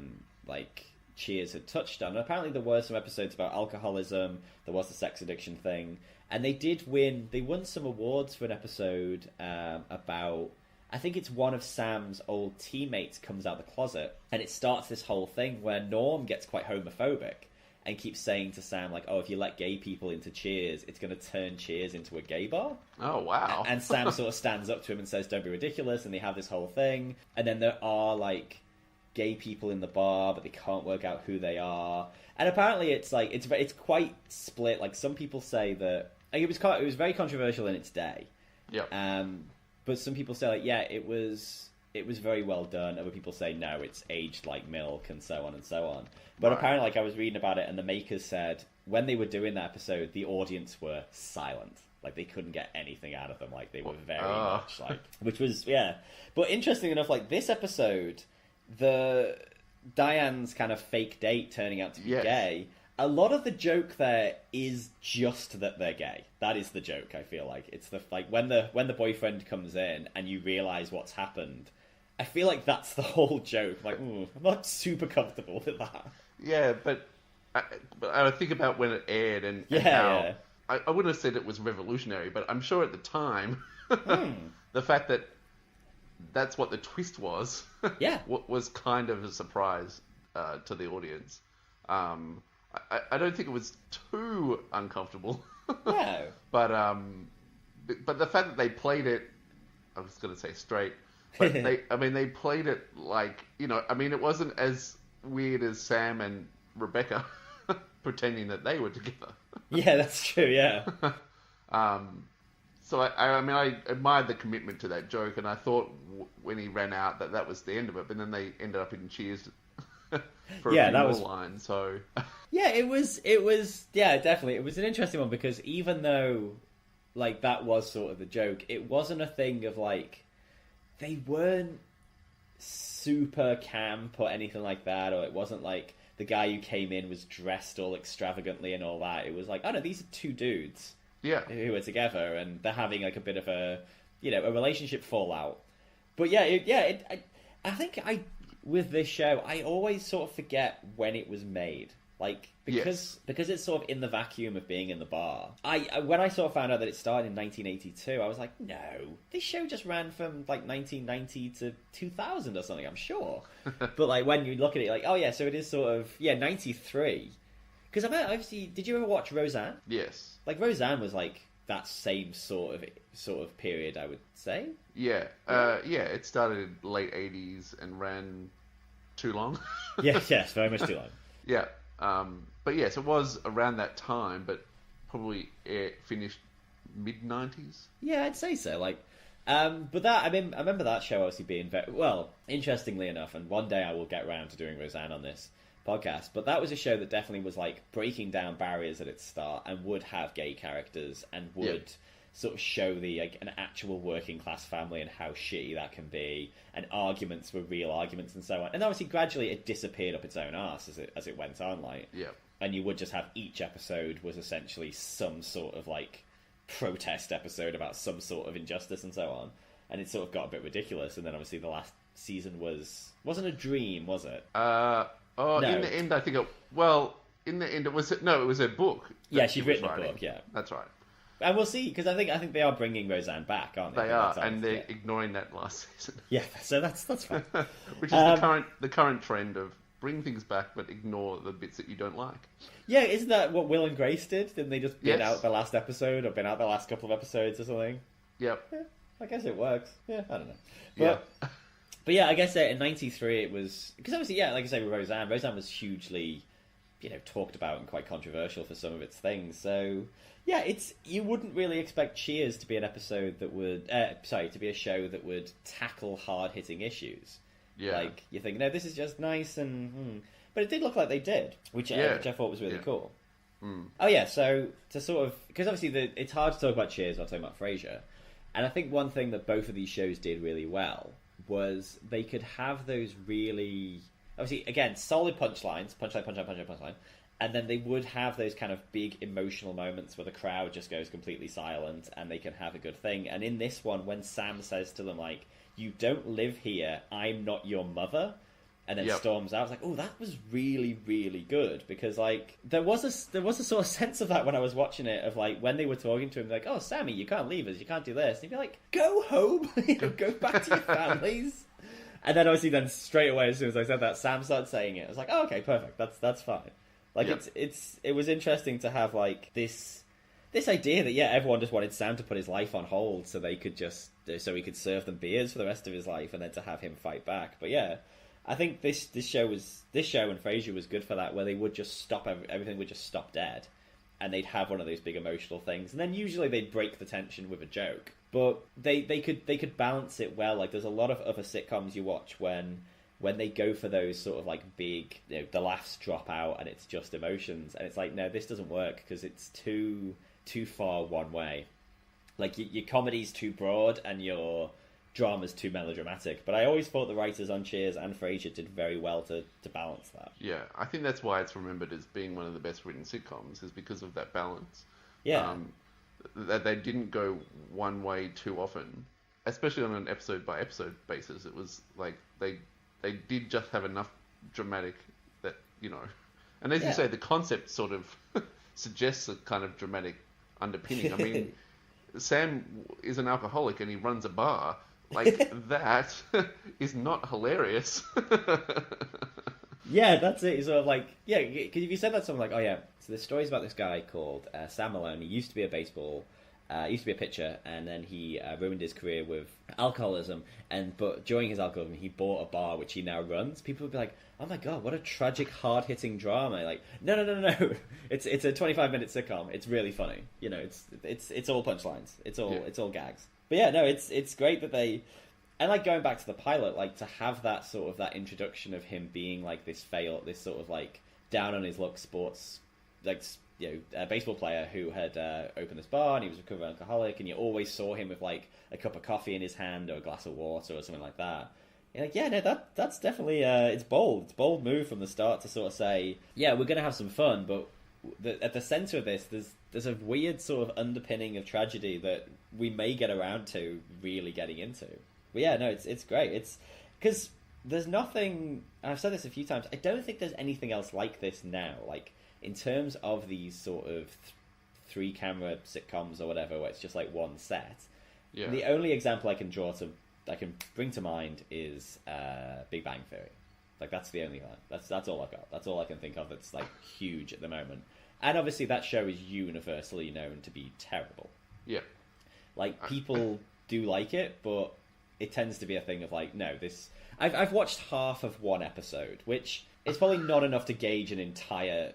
like Cheers had touched on. And apparently there were some episodes about alcoholism. There was the sex addiction thing. And they won some awards for an episode about, I think it's one of Sam's old teammates comes out the closet, and it starts this whole thing where Norm gets quite homophobic and keeps saying to Sam, like, oh, if you let gay people into Cheers, it's going to turn Cheers into a gay bar. Oh, wow. And Sam sort of stands up to him and says, don't be ridiculous, and they have this whole thing. And then there are, like, gay people in the bar, but they can't work out who they are. And apparently it's, like, it's quite split. Like, some people say that... It was very controversial in its day. Yeah. But some people say, like, yeah, it was very well done. Other people say, no, it's aged like milk, and so on and so on. But apparently, like, I was reading about it, and the makers said when they were doing that episode, the audience were silent. Like, they couldn't get anything out of them. Like, they were very much, like... Which was, yeah. But interesting enough, like, this episode, Diane's kind of fake date turning out to be gay... A lot of the joke there is just that they're gay. That is the joke, I feel like. It's the like when the boyfriend comes in and you realise what's happened, I feel like that's the whole joke. Like, I'm not super comfortable with that. Yeah, but I think about when it aired and how... I wouldn't have said it was revolutionary, but I'm sure at the time, the fact that that's what the twist was, was kind of a surprise to the audience. I don't think it was too uncomfortable. No. But the fact that they played it, I was going to say straight, but they played it like, it wasn't as weird as Sam and Rebecca pretending that they were together. Yeah, that's true, yeah. So I admired the commitment to that joke, and I thought when he ran out that was the end of it, but then they ended up in Cheers for a few more lines, so... Yeah, it was, definitely. It was an interesting one, because even though, like, that was sort of the joke, it wasn't a thing of, like, they weren't super camp or anything like that, or it wasn't like the guy who came in was dressed all extravagantly and all that. It was like, oh no, these are two dudes who are together, and they're having, like, a bit of a, a relationship fallout. But I think with this show, I always sort of forget when it was made. Like, because it's sort of in the vacuum of being in the bar. When I sort of found out that it started in 1982, I was like, no, this show just ran from, like, 1990 to 2000 or something, I'm sure. But, like, when you look at it, like, oh, yeah, so it is sort of, 93. Because, obviously, did you ever watch Roseanne? Yes. Like, Roseanne was, like, that same sort of period, I would say. Yeah. It started late 80s and ran too long. yes, very much too long. Yeah. But yes, it was around that time, but probably finished mid-90s. Yeah, I'd say so. Like, but I remember that show obviously being very well. Interestingly enough, and one day I will get around to doing Roseanne on this podcast. But that was a show that definitely was like breaking down barriers at its start, and would have gay characters, and would sort of show an actual working class family and how shitty that can be, and arguments were real arguments and so on. And obviously gradually it disappeared up its own arse as it went on, like. Yeah. And you would just have each episode was essentially some sort of like protest episode about some sort of injustice and so on. And it sort of got a bit ridiculous, and then obviously the last season wasn't a dream, was it? No. In the end I think it was a book. Yeah, she'd written a book, yeah. That's right. And we'll see, because I think they are bringing Roseanne back, aren't they? They are, and they're ignoring that last season. Yeah, so that's fine. Which is the current trend of bring things back, but ignore the bits that you don't like. Yeah, isn't that what Will and Grace did? Didn't they just bin out the last episode, or bin out the last couple of episodes or something? Yep. Yeah, I guess it works. Yeah, I don't know. But But yeah, I guess in '93 it was because obviously, yeah, like I say with Roseanne, Roseanne was hugely, talked about and quite controversial for some of its things. So yeah, you wouldn't really expect Cheers to be an episode that would, to be a show that would tackle hard hitting issues. Yeah, like you think, no, this is just nice but it did look like they did, which I thought was really cool. Oh yeah, so to sort of because obviously it's hard to talk about Cheers while talking about Frasier, and I think one thing that both of these shows did really well was they could have those really, obviously, again, solid punchlines, punchline, and then they would have those kind of big emotional moments where the crowd just goes completely silent and they can have a good thing. And in this one, when Sam says to them, like, you don't live here, I'm not your mother, and then storms out, I was like, oh, that was really, really good, because, like, there was a sort of sense of that when I was watching it, of, like, when they were talking to him, like, oh, Sammy, you can't leave us, you can't do this, and he'd be like, go home, go back to your families. And then, obviously, straight away, as soon as I said that, Sam started saying it. I was like, oh, okay, perfect, that's fine. Like, it was interesting to have, like, this idea that, everyone just wanted Sam to put his life on hold so he could serve them beers for the rest of his life, and then to have him fight back. But yeah, I think this show and Frasier was good for that, where they would just stop everything would just stop dead, and they'd have one of those big emotional things, and then usually they'd break the tension with a joke. But they could balance it well. Like, there's a lot of other sitcoms you watch when they go for those sort of like big, the laughs drop out and it's just emotions, and it's like, no, this doesn't work because it's too far one way. Like, your comedy's too broad and your drama's too melodramatic. But I always thought the writers on Cheers and Frasier did very well to balance that. Yeah, I think that's why it's remembered as being one of the best written sitcoms, is because of that balance. Yeah. That they didn't go one way too often, especially on an episode by episode basis. It was like they did just have enough dramatic that, and as you say, the concept sort of suggests a kind of dramatic underpinning. I mean, Sam is an alcoholic and he runs a bar. Like, that is not hilarious. Yeah, that's it. It's sort of like, because if you said that to someone, like, oh yeah, so the story's about this guy called Sam Malone. He used to be a pitcher, and then he ruined his career with alcoholism. But during his alcoholism, he bought a bar which he now runs. People would be like, "Oh my god, what a tragic, hard-hitting drama!" Like, no. It's a 25-minute sitcom. It's really funny. It's all punchlines. It's all gags. But yeah, no, it's great that they. And, like, going back to the pilot, like, to have that sort of, that introduction of him being, like, this sort of, like, down-on-his-luck sports, like, baseball player who had opened this bar, and he was a recovering alcoholic, and you always saw him with, like, a cup of coffee in his hand or a glass of water or something like that. You're like, yeah, no, that's definitely, it's bold. It's a bold move from the start to sort of say, yeah, we're going to have some fun, but at the centre of this, there's a weird sort of underpinning of tragedy that we may get around to really getting into. But yeah, no, it's great. It's because there's nothing. I've said this a few times. I don't think there's anything else like this now. Like, in terms of these sort of 3-camera sitcoms or whatever, where it's just like one set. Yeah. The only example I can bring to mind is Big Bang Theory. Like, that's the only one. That's all I've got. That's all I can think of that's like huge at the moment. And obviously that show is universally known to be terrible. Yeah. Like, people do like it, but it tends to be a thing of like, no, this. I've watched half of one episode, which is probably not enough to gauge an entire,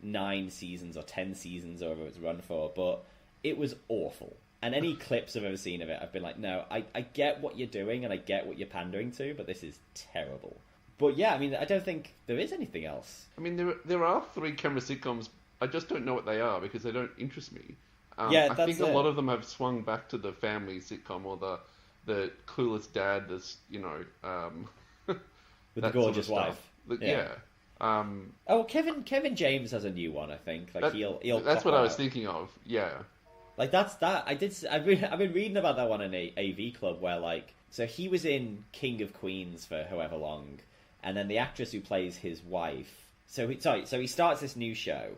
9 seasons or 10 seasons or whatever it's run for, but it was awful. And any clips I've ever seen of it, I've been like, no, I get what you're doing and I get what you're pandering to, but this is terrible. But yeah, I mean, I don't think there is anything else. I mean, there are 3-camera sitcoms. I just don't know what they are because they don't interest me. I think a lot of them have swung back to the family sitcom or the clueless dad. This, with the gorgeous sort of wife. Yeah. Kevin James has a new one. I think he'll. That's what I was thinking of. Yeah. Like, that's that. I've been reading about that one in a AV Club where, like, so he was in King of Queens for however long, and then the actress who plays his wife. So he starts this new show.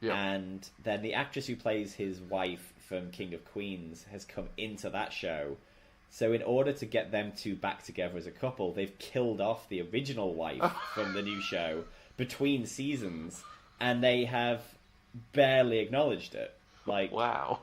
Yeah. And then the actress who plays his wife from King of Queens has come into that show. So in order to get them two back together as a couple, they've killed off the original wife from the new show between seasons, and they have barely acknowledged it. Like, wow.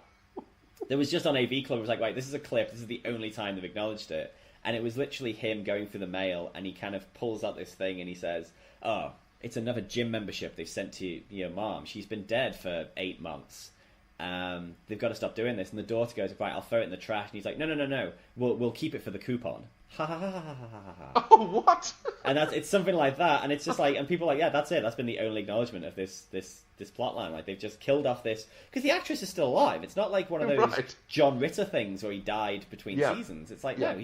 There was just on AV Club, it was like, right, this is a clip, this is the only time they've acknowledged it. and it was literally him going through the mail, and he kind of pulls out this thing and he says, "Oh, it's another gym membership they've sent to your mom. She's been dead for 8 months. They've got to stop doing this." And the daughter goes, "Right, I'll throw it in the trash." And he's like, "No. We'll keep it for the coupon." Ha ha ha ha ha ha. Oh, what? And it's something like that, and it's just like, and people are like, yeah, that's it. That's been the only acknowledgement of this plot line. Like, they've just killed off this, because the actress is still alive. It's not like one of those John Ritter things where he died between seasons. It's like, no,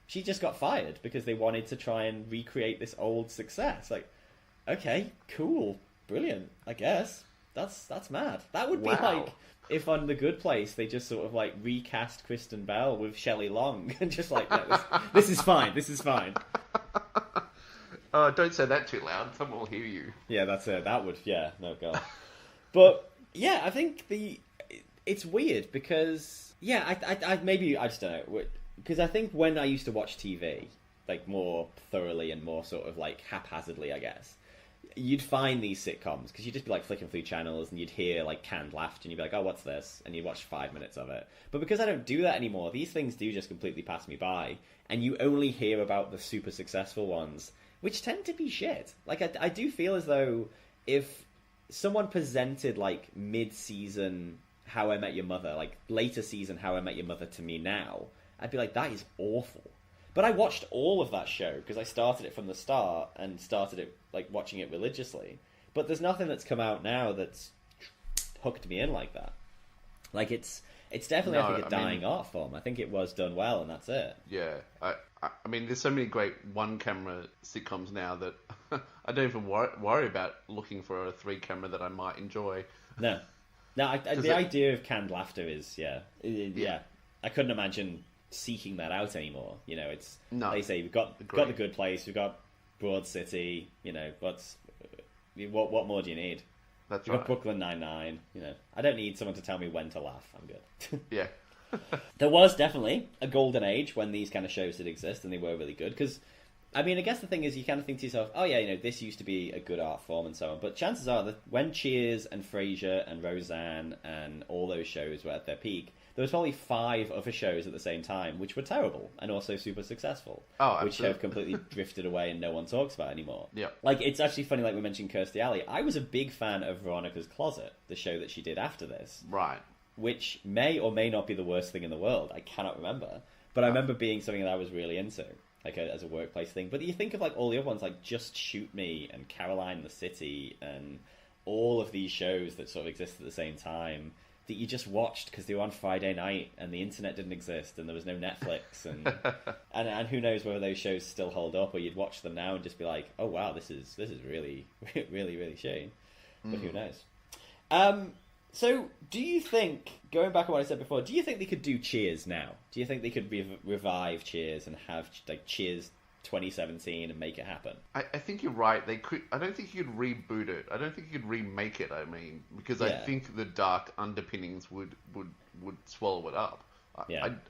she just got fired because they wanted to try and recreate this old success. Like, okay, cool, brilliant. I guess that's mad. That would be like if on The Good Place they just sort of like recast Kristen Bell with Shelley Long and just like, no, this is fine. This is fine. Don't say that too loud. Someone will hear you. Yeah, that's it. That would, no, God. But yeah, I think it's weird because I maybe I just don't know, because I think when I used to watch TV like more thoroughly and more sort of like haphazardly, I guess, you'd find these sitcoms because you'd just be like flicking through channels and you'd hear like canned laughter and you'd be like, oh, what's this? And you'd watch 5 minutes of it. But because I don't do that anymore, these things do just completely pass me by, and you only hear about the super successful ones, which tend to be shit. Like, I do feel as though if someone presented like mid-season How I Met Your Mother, like later season How I Met Your Mother to me now, I'd be like, that is awful. But I watched all of that show because I started it from the start and started it like watching it religiously. But there's nothing that's come out now that's hooked me in like that. Like it's definitely I think a dying art form. I think it was done well, and that's it. Yeah, I mean, there's so many great one-camera sitcoms now that I don't even worry about looking for a 3-camera that I might enjoy. No, the idea of canned laughter is I couldn't imagine seeking that out anymore. You know, it's like you say, we've got The Good Place, we've got Broad City. You know, what more do you need? That's We've got Brooklyn Nine-Nine. You know, I don't need someone to tell me when to laugh. I'm good. Yeah. There was definitely a golden age when these kind of shows did exist, and they were really good. Because, I mean, I guess the thing is, you kind of think to yourself, oh yeah, you know, this used to be a good art form and so on. But chances are that when Cheers and Frasier and Roseanne and all those shows were at their peak, there was probably 5 other shows at the same time which were terrible and also super successful, which have completely drifted away and no one talks about anymore. Yeah, like it's actually funny. Like we mentioned, Kirstie Alley. I was a big fan of Veronica's Closet, the show that she did after this, right? Which may or may not be the worst thing in the world. I cannot remember, but I remember being something that I was really into, like as a workplace thing. But you think of like all the other ones, like Just Shoot Me and Caroline in the City, and all of these shows that sort of exist at the same time, that you just watched because they were on Friday night and the internet didn't exist and there was no Netflix and and who knows whether those shows still hold up, or you'd watch them now and just be like, oh wow, this is really really really shitty. But who knows? So do you think, going back on what I said before, do you think they could do Cheers now? Do you think they could revive Cheers and have like Cheers 2017 and make it happen? I think you're right. They could. I don't think you could reboot it. I don't think you could remake it. I mean, because I think the dark underpinnings would swallow it up.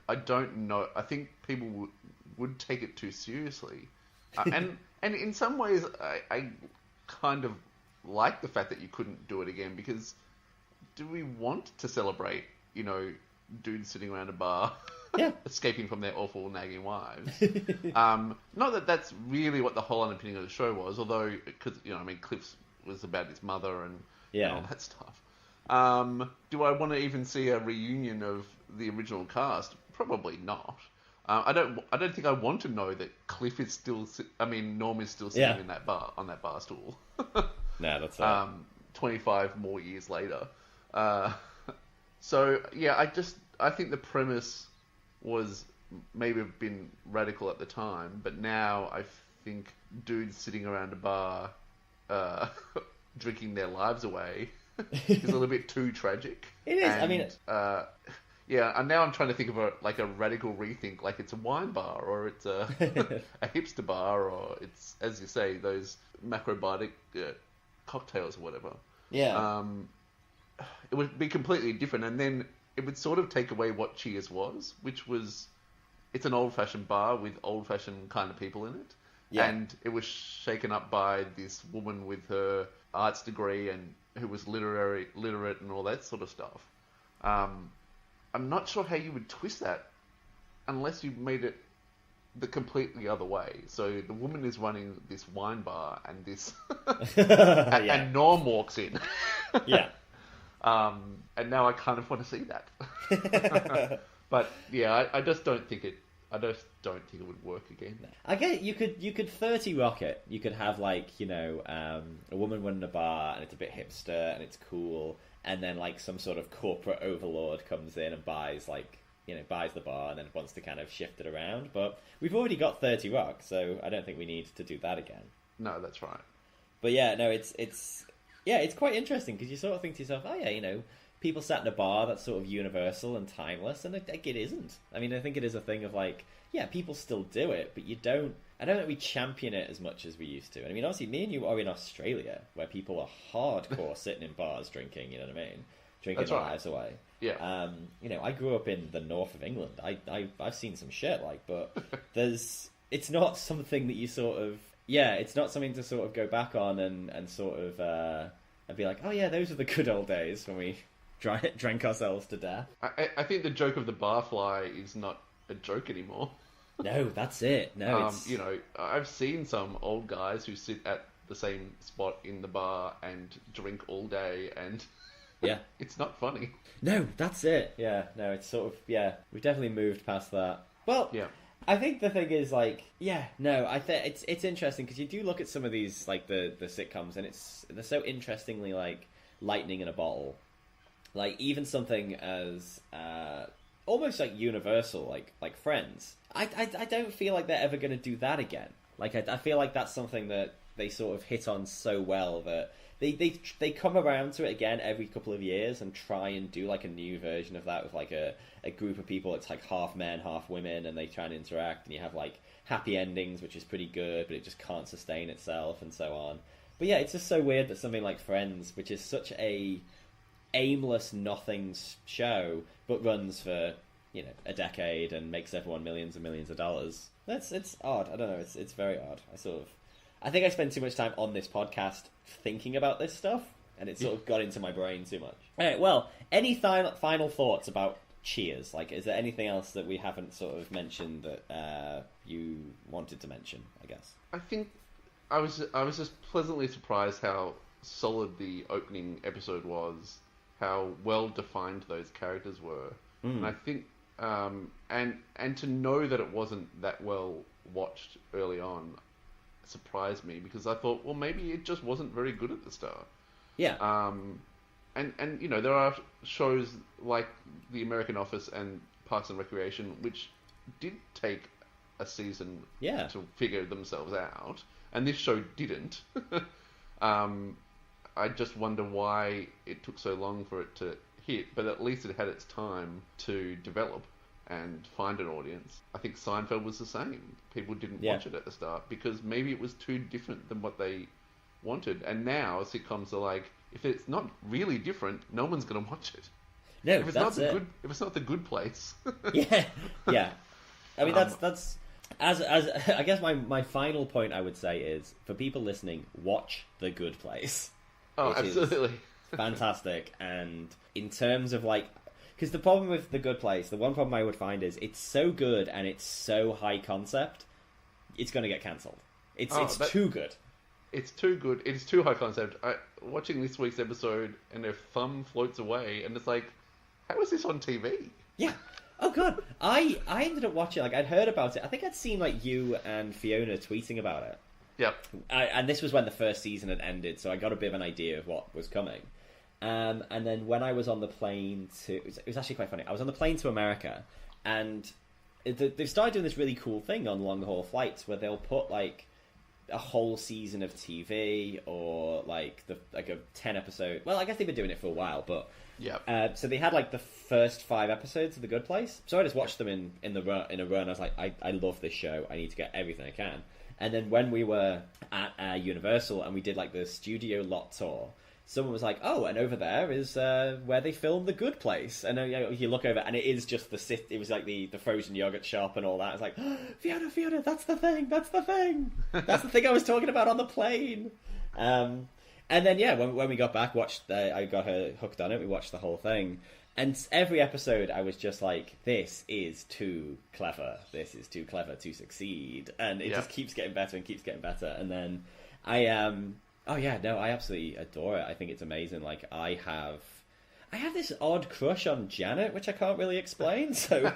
I don't know. I think people would take it too seriously, and in some ways, I kind of like the fact that you couldn't do it again, because do we want to celebrate, you know, dudes sitting around a bar? Escaping from their awful nagging wives. Not that that's really what the whole underpinning of the show was, although, because, you know, I mean, Cliff was about his mother and all that stuff. Do I want to even see a reunion of the original cast? Probably not. I don't think I want to know that Cliff is still. Norm is still sitting in that bar, on that bar stool. No, that's 25 more years later. So yeah, I think the premise was maybe have been radical at the time, but now I think dudes sitting around a bar drinking their lives away is a little bit too tragic. It is. And, I mean, and now I'm trying to think of a radical rethink, like it's a wine bar, or it's a a hipster bar, or it's, as you say, those macrobiotic cocktails or whatever. Yeah. It would be completely different, and then it would sort of take away what Cheers was, which was, it's an old-fashioned bar with old-fashioned kind of people in it. Yeah. And it was shaken up by this woman with her arts degree and who was literate and all that sort of stuff. I'm not sure how you would twist that unless you made it the completely other way. So the woman is running this wine bar, and this and Norm walks in. Yeah. And now I kind of want to see that. But yeah, I just don't think it. I just don't think it would work again. I get you could 30 Rock it. You could have like a woman running a bar and it's a bit hipster and it's cool, and then like some sort of corporate overlord comes in and buys the bar and then wants to kind of shift it around. But we've already got 30 Rock, so I don't think we need to do that again. No, that's right. But yeah, no, it's quite interesting because you sort of think to yourself, oh yeah, people sat in a bar that's sort of universal and timeless, and it isn't. I mean, I think it is a thing of like, yeah, people still do it, but I don't think we champion it as much as we used to. And I mean, obviously, me and you are in Australia, where people are hardcore sitting in bars drinking, you know what I mean? Drinking their lives away. Yeah. I grew up in the north of England. I've seen some shit, but it's not something that you sort of, it's not something to sort of go back on and sort of, and be like, oh yeah, those are the good old days when we drank ourselves to death. I think the joke of the barfly is not a joke anymore. No, that's it. No, it's... I've seen some old guys who sit at the same spot in the bar and drink all day, and yeah, it's not funny. No, that's it. Yeah, no, it's sort of, we've definitely moved past that. Well, yeah. I think the thing is, like, I think it's interesting because you do look at some of these, like, the sitcoms, and they're so interestingly, like, lightning in a bottle. Like, even something as almost like universal, like Friends. I don't feel like they're ever going to do that again. Like, I feel like that's something that they sort of hit on so well that they come around to it again every couple of years and try and do like a new version of that with like a group of people. It's like half men, half women, and they try and interact, and you have like happy endings, which is pretty good, but it just can't sustain itself and so on. But yeah, it's just so weird that something like Friends, which is such a aimless nothings show, but runs for a decade and makes everyone millions and millions of dollars. It's odd. I don't know. It's very odd. I think I spend too much time on this podcast thinking about this stuff, and it sort of got into my brain too much. All right. Well, any final thoughts about Cheers? Like, is there anything else that we haven't sort of mentioned that you wanted to mention? I guess. I think I was just pleasantly surprised how solid the opening episode was, how well defined those characters were, and I think and to know that it wasn't that well watched early on surprised me, because I thought, well, maybe it just wasn't very good at the start. Yeah. And there are shows like The American Office and Parks and Recreation which did take a season to figure themselves out, and this show didn't. I just wonder why it took so long for it to hit, but at least it had its time to develop and find an audience. I think Seinfeld was the same. People didn't watch it at the start because maybe it was too different than what they wanted. And now sitcoms are like, if it's not really different, no one's going to watch it. No, if it's not the Good Place. yeah. I mean, that's as I guess my final point I would say is, for people listening, watch The Good Place. Oh, absolutely. Fantastic. And in terms of like, because the problem with The Good Place, the one problem I would find is it's so good and it's so high concept, it's going to get cancelled. It's too good. It's too good. It's too high concept. Watching this week's episode, and their thumb floats away, and it's like, how is this on TV? Yeah. Oh god. I ended up watching, like, I'd heard about it. I think I'd seen like you and Fiona tweeting about it. Yep. And this was when the first season had ended, so I got a bit of an idea of what was coming. And then when I was on the plane it was actually quite funny. I was on the plane to America, and they've started doing this really cool thing on long haul flights where they'll put like a whole season of TV or like a 10 episode. Well, I guess they've been doing it for a while, but yeah. So they had like the first 5 episodes of The Good Place. So I just watched them in a run. I was like, I love this show. I need to get everything I can. And then when we were at Universal and we did like the studio lot tour, someone was like, "Oh, and over there is where they filmed The Good Place." And you look over, and it is just it was like the frozen yogurt shop and all that. It's like, oh, Fiona, that's the thing. That's the thing I was talking about on the plane. And then when we got back, I got her hooked on it. We watched the whole thing, And every episode, I was just like, "This is too clever. This is too clever to succeed." And it just keeps getting better and keeps getting better. And then I I absolutely adore it. I think it's amazing. Like I have this odd crush on Janet, which I can't really explain. So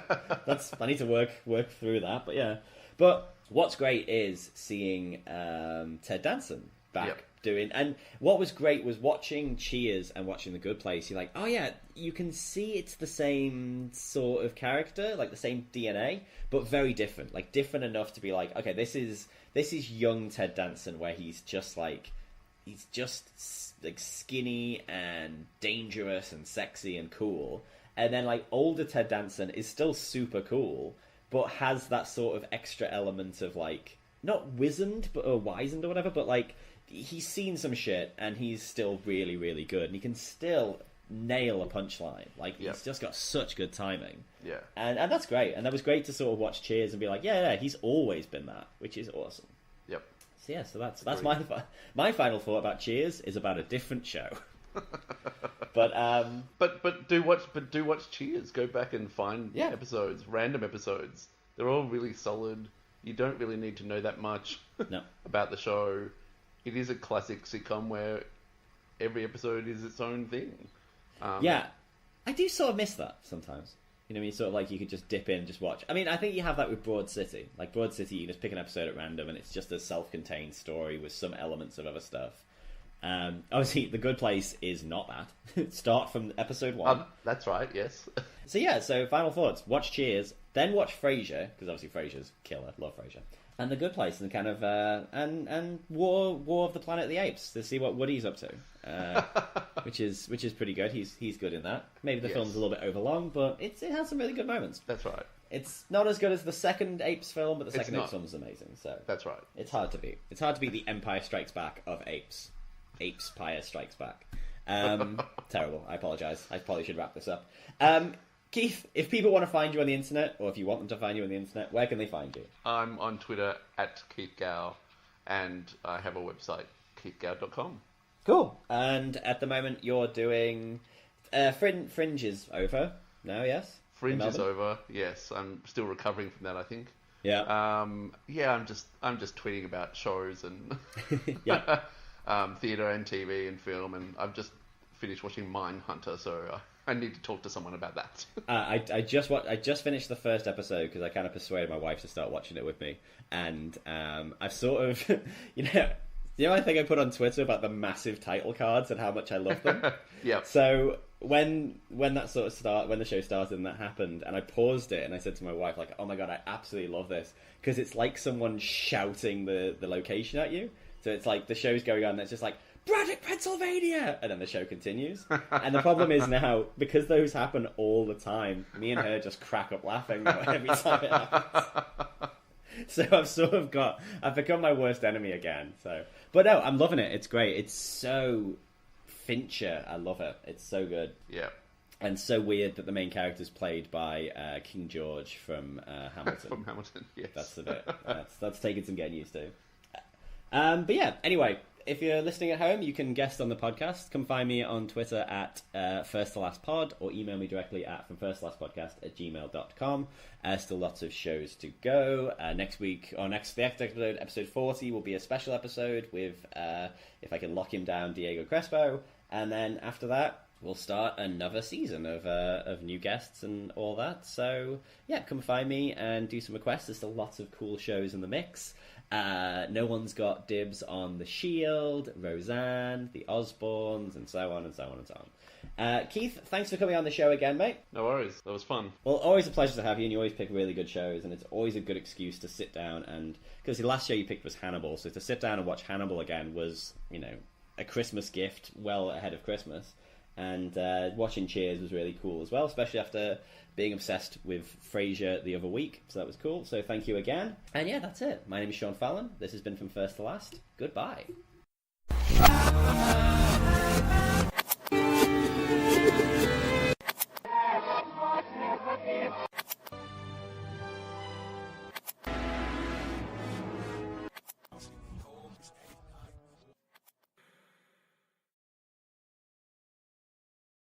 I need to work through that. But yeah, but what's great is seeing Ted Danson back doing. And what was great was watching Cheers and watching The Good Place. You're like, oh yeah, you can see it's the same sort of character, like the same DNA, but very different. Like different enough to be like, okay, this is young Ted Danson, where he's just like skinny and dangerous and sexy and cool. And then like older Ted Danson is still super cool, but has that sort of extra element of like, not wizened or wizened or whatever, but like he's seen some shit and he's still really, really good. And he can still nail a punchline. Like he's just got such good timing. Yeah. And that's great. And that was great to sort of watch Cheers and be like, yeah, he's always been that, which is awesome. Yep. So yeah, so that's my final thought about Cheers is about a different show. But do watch Cheers. Go back and find episodes, random episodes. They're all really solid. You don't really need to know that much about the show. It is a classic sitcom where every episode is its own thing. Yeah, I do sort of miss that sometimes. You know what I mean? Sort of like you could just dip in and just watch. I mean, I think you have that with Broad City. Like Broad City, you just pick an episode at random and it's just a self-contained story with some elements of other stuff. Obviously, The Good Place is not that. Start from episode 1. That's right, yes. So final thoughts. Watch Cheers, then watch Frasier, because obviously Frasier's killer. Love Frasier. And The Good Place, and kind of and War of the Planet of the Apes to see what Woody's up to, which is pretty good. He's good in that. Maybe the film's a little bit overlong, but it has some really good moments. That's right. It's not as good as the second Apes film, but the second Apes film is amazing. So that's right. It's hard to beat. It's hard to beat the Empire Strikes Back of apes. Apes-Pyre Strikes Back. Terrible. I apologise. I probably should wrap this up. Keith, if people want to find you on the internet, or if you want them to find you on the internet, where can they find you? I'm on Twitter at Keith Gow, and I have a website, keithgow.com. Cool. And at the moment, you're doing Fringe is over now, yes? Fringe is over. Yes, I'm still recovering from that, I think. Yeah. I'm just tweeting about shows and theatre and TV and film, and I've just finished watching Mindhunter, so I need to talk to someone about that. I just finished the first episode because I kind of persuaded my wife to start watching it with me, and I've sort of, you know, I think I put on Twitter about the massive title cards and how much I love them. Yeah. So when that sort of when the show started and that happened, and I paused it and I said to my wife, like, oh my god, I absolutely love this, because it's like someone shouting the location at you. So it's like the show's going on and it's just like, Braddock, Pennsylvania! And then the show continues. And the problem is now, because those happen all the time, me and her just crack up laughing every time it happens. So I've become my worst enemy again. So, but no, I'm loving it. It's great. It's so Fincher. I love it. It's so good. Yeah. And so weird that the main character's played by King George from Hamilton. From Hamilton, yes. That's the bit. That's taking some getting used to. But yeah, anyway, if you're listening at home, you can guest on the podcast. Come find me on Twitter at FirstToLastPod, or email me directly at FromFirstToLastPodcast@gmail.com. Still lots of shows to go. Next week, or the next episode, episode 40, will be a special episode with, if I can lock him down, Diego Crespo. And then after that, we'll start another season of new guests and all that. So yeah, come find me and do some requests. There's still lots of cool shows in the mix. No one's got dibs on The Shield, Roseanne, The Osbournes, and so on and so on and so on. Keith, thanks for coming on the show again, mate. No worries. That was fun. Well, always a pleasure to have you, and you always pick really good shows, and it's always a good excuse to sit down and... Because the last show you picked was Hannibal, so to sit down and watch Hannibal again was, you know, a Christmas gift well ahead of Christmas. And watching Cheers was really cool as well, especially after being obsessed with Frasier the other week. So that was cool. So thank you again. And yeah, that's it. My name is Sean Fallon. This has been From First to Last. Goodbye.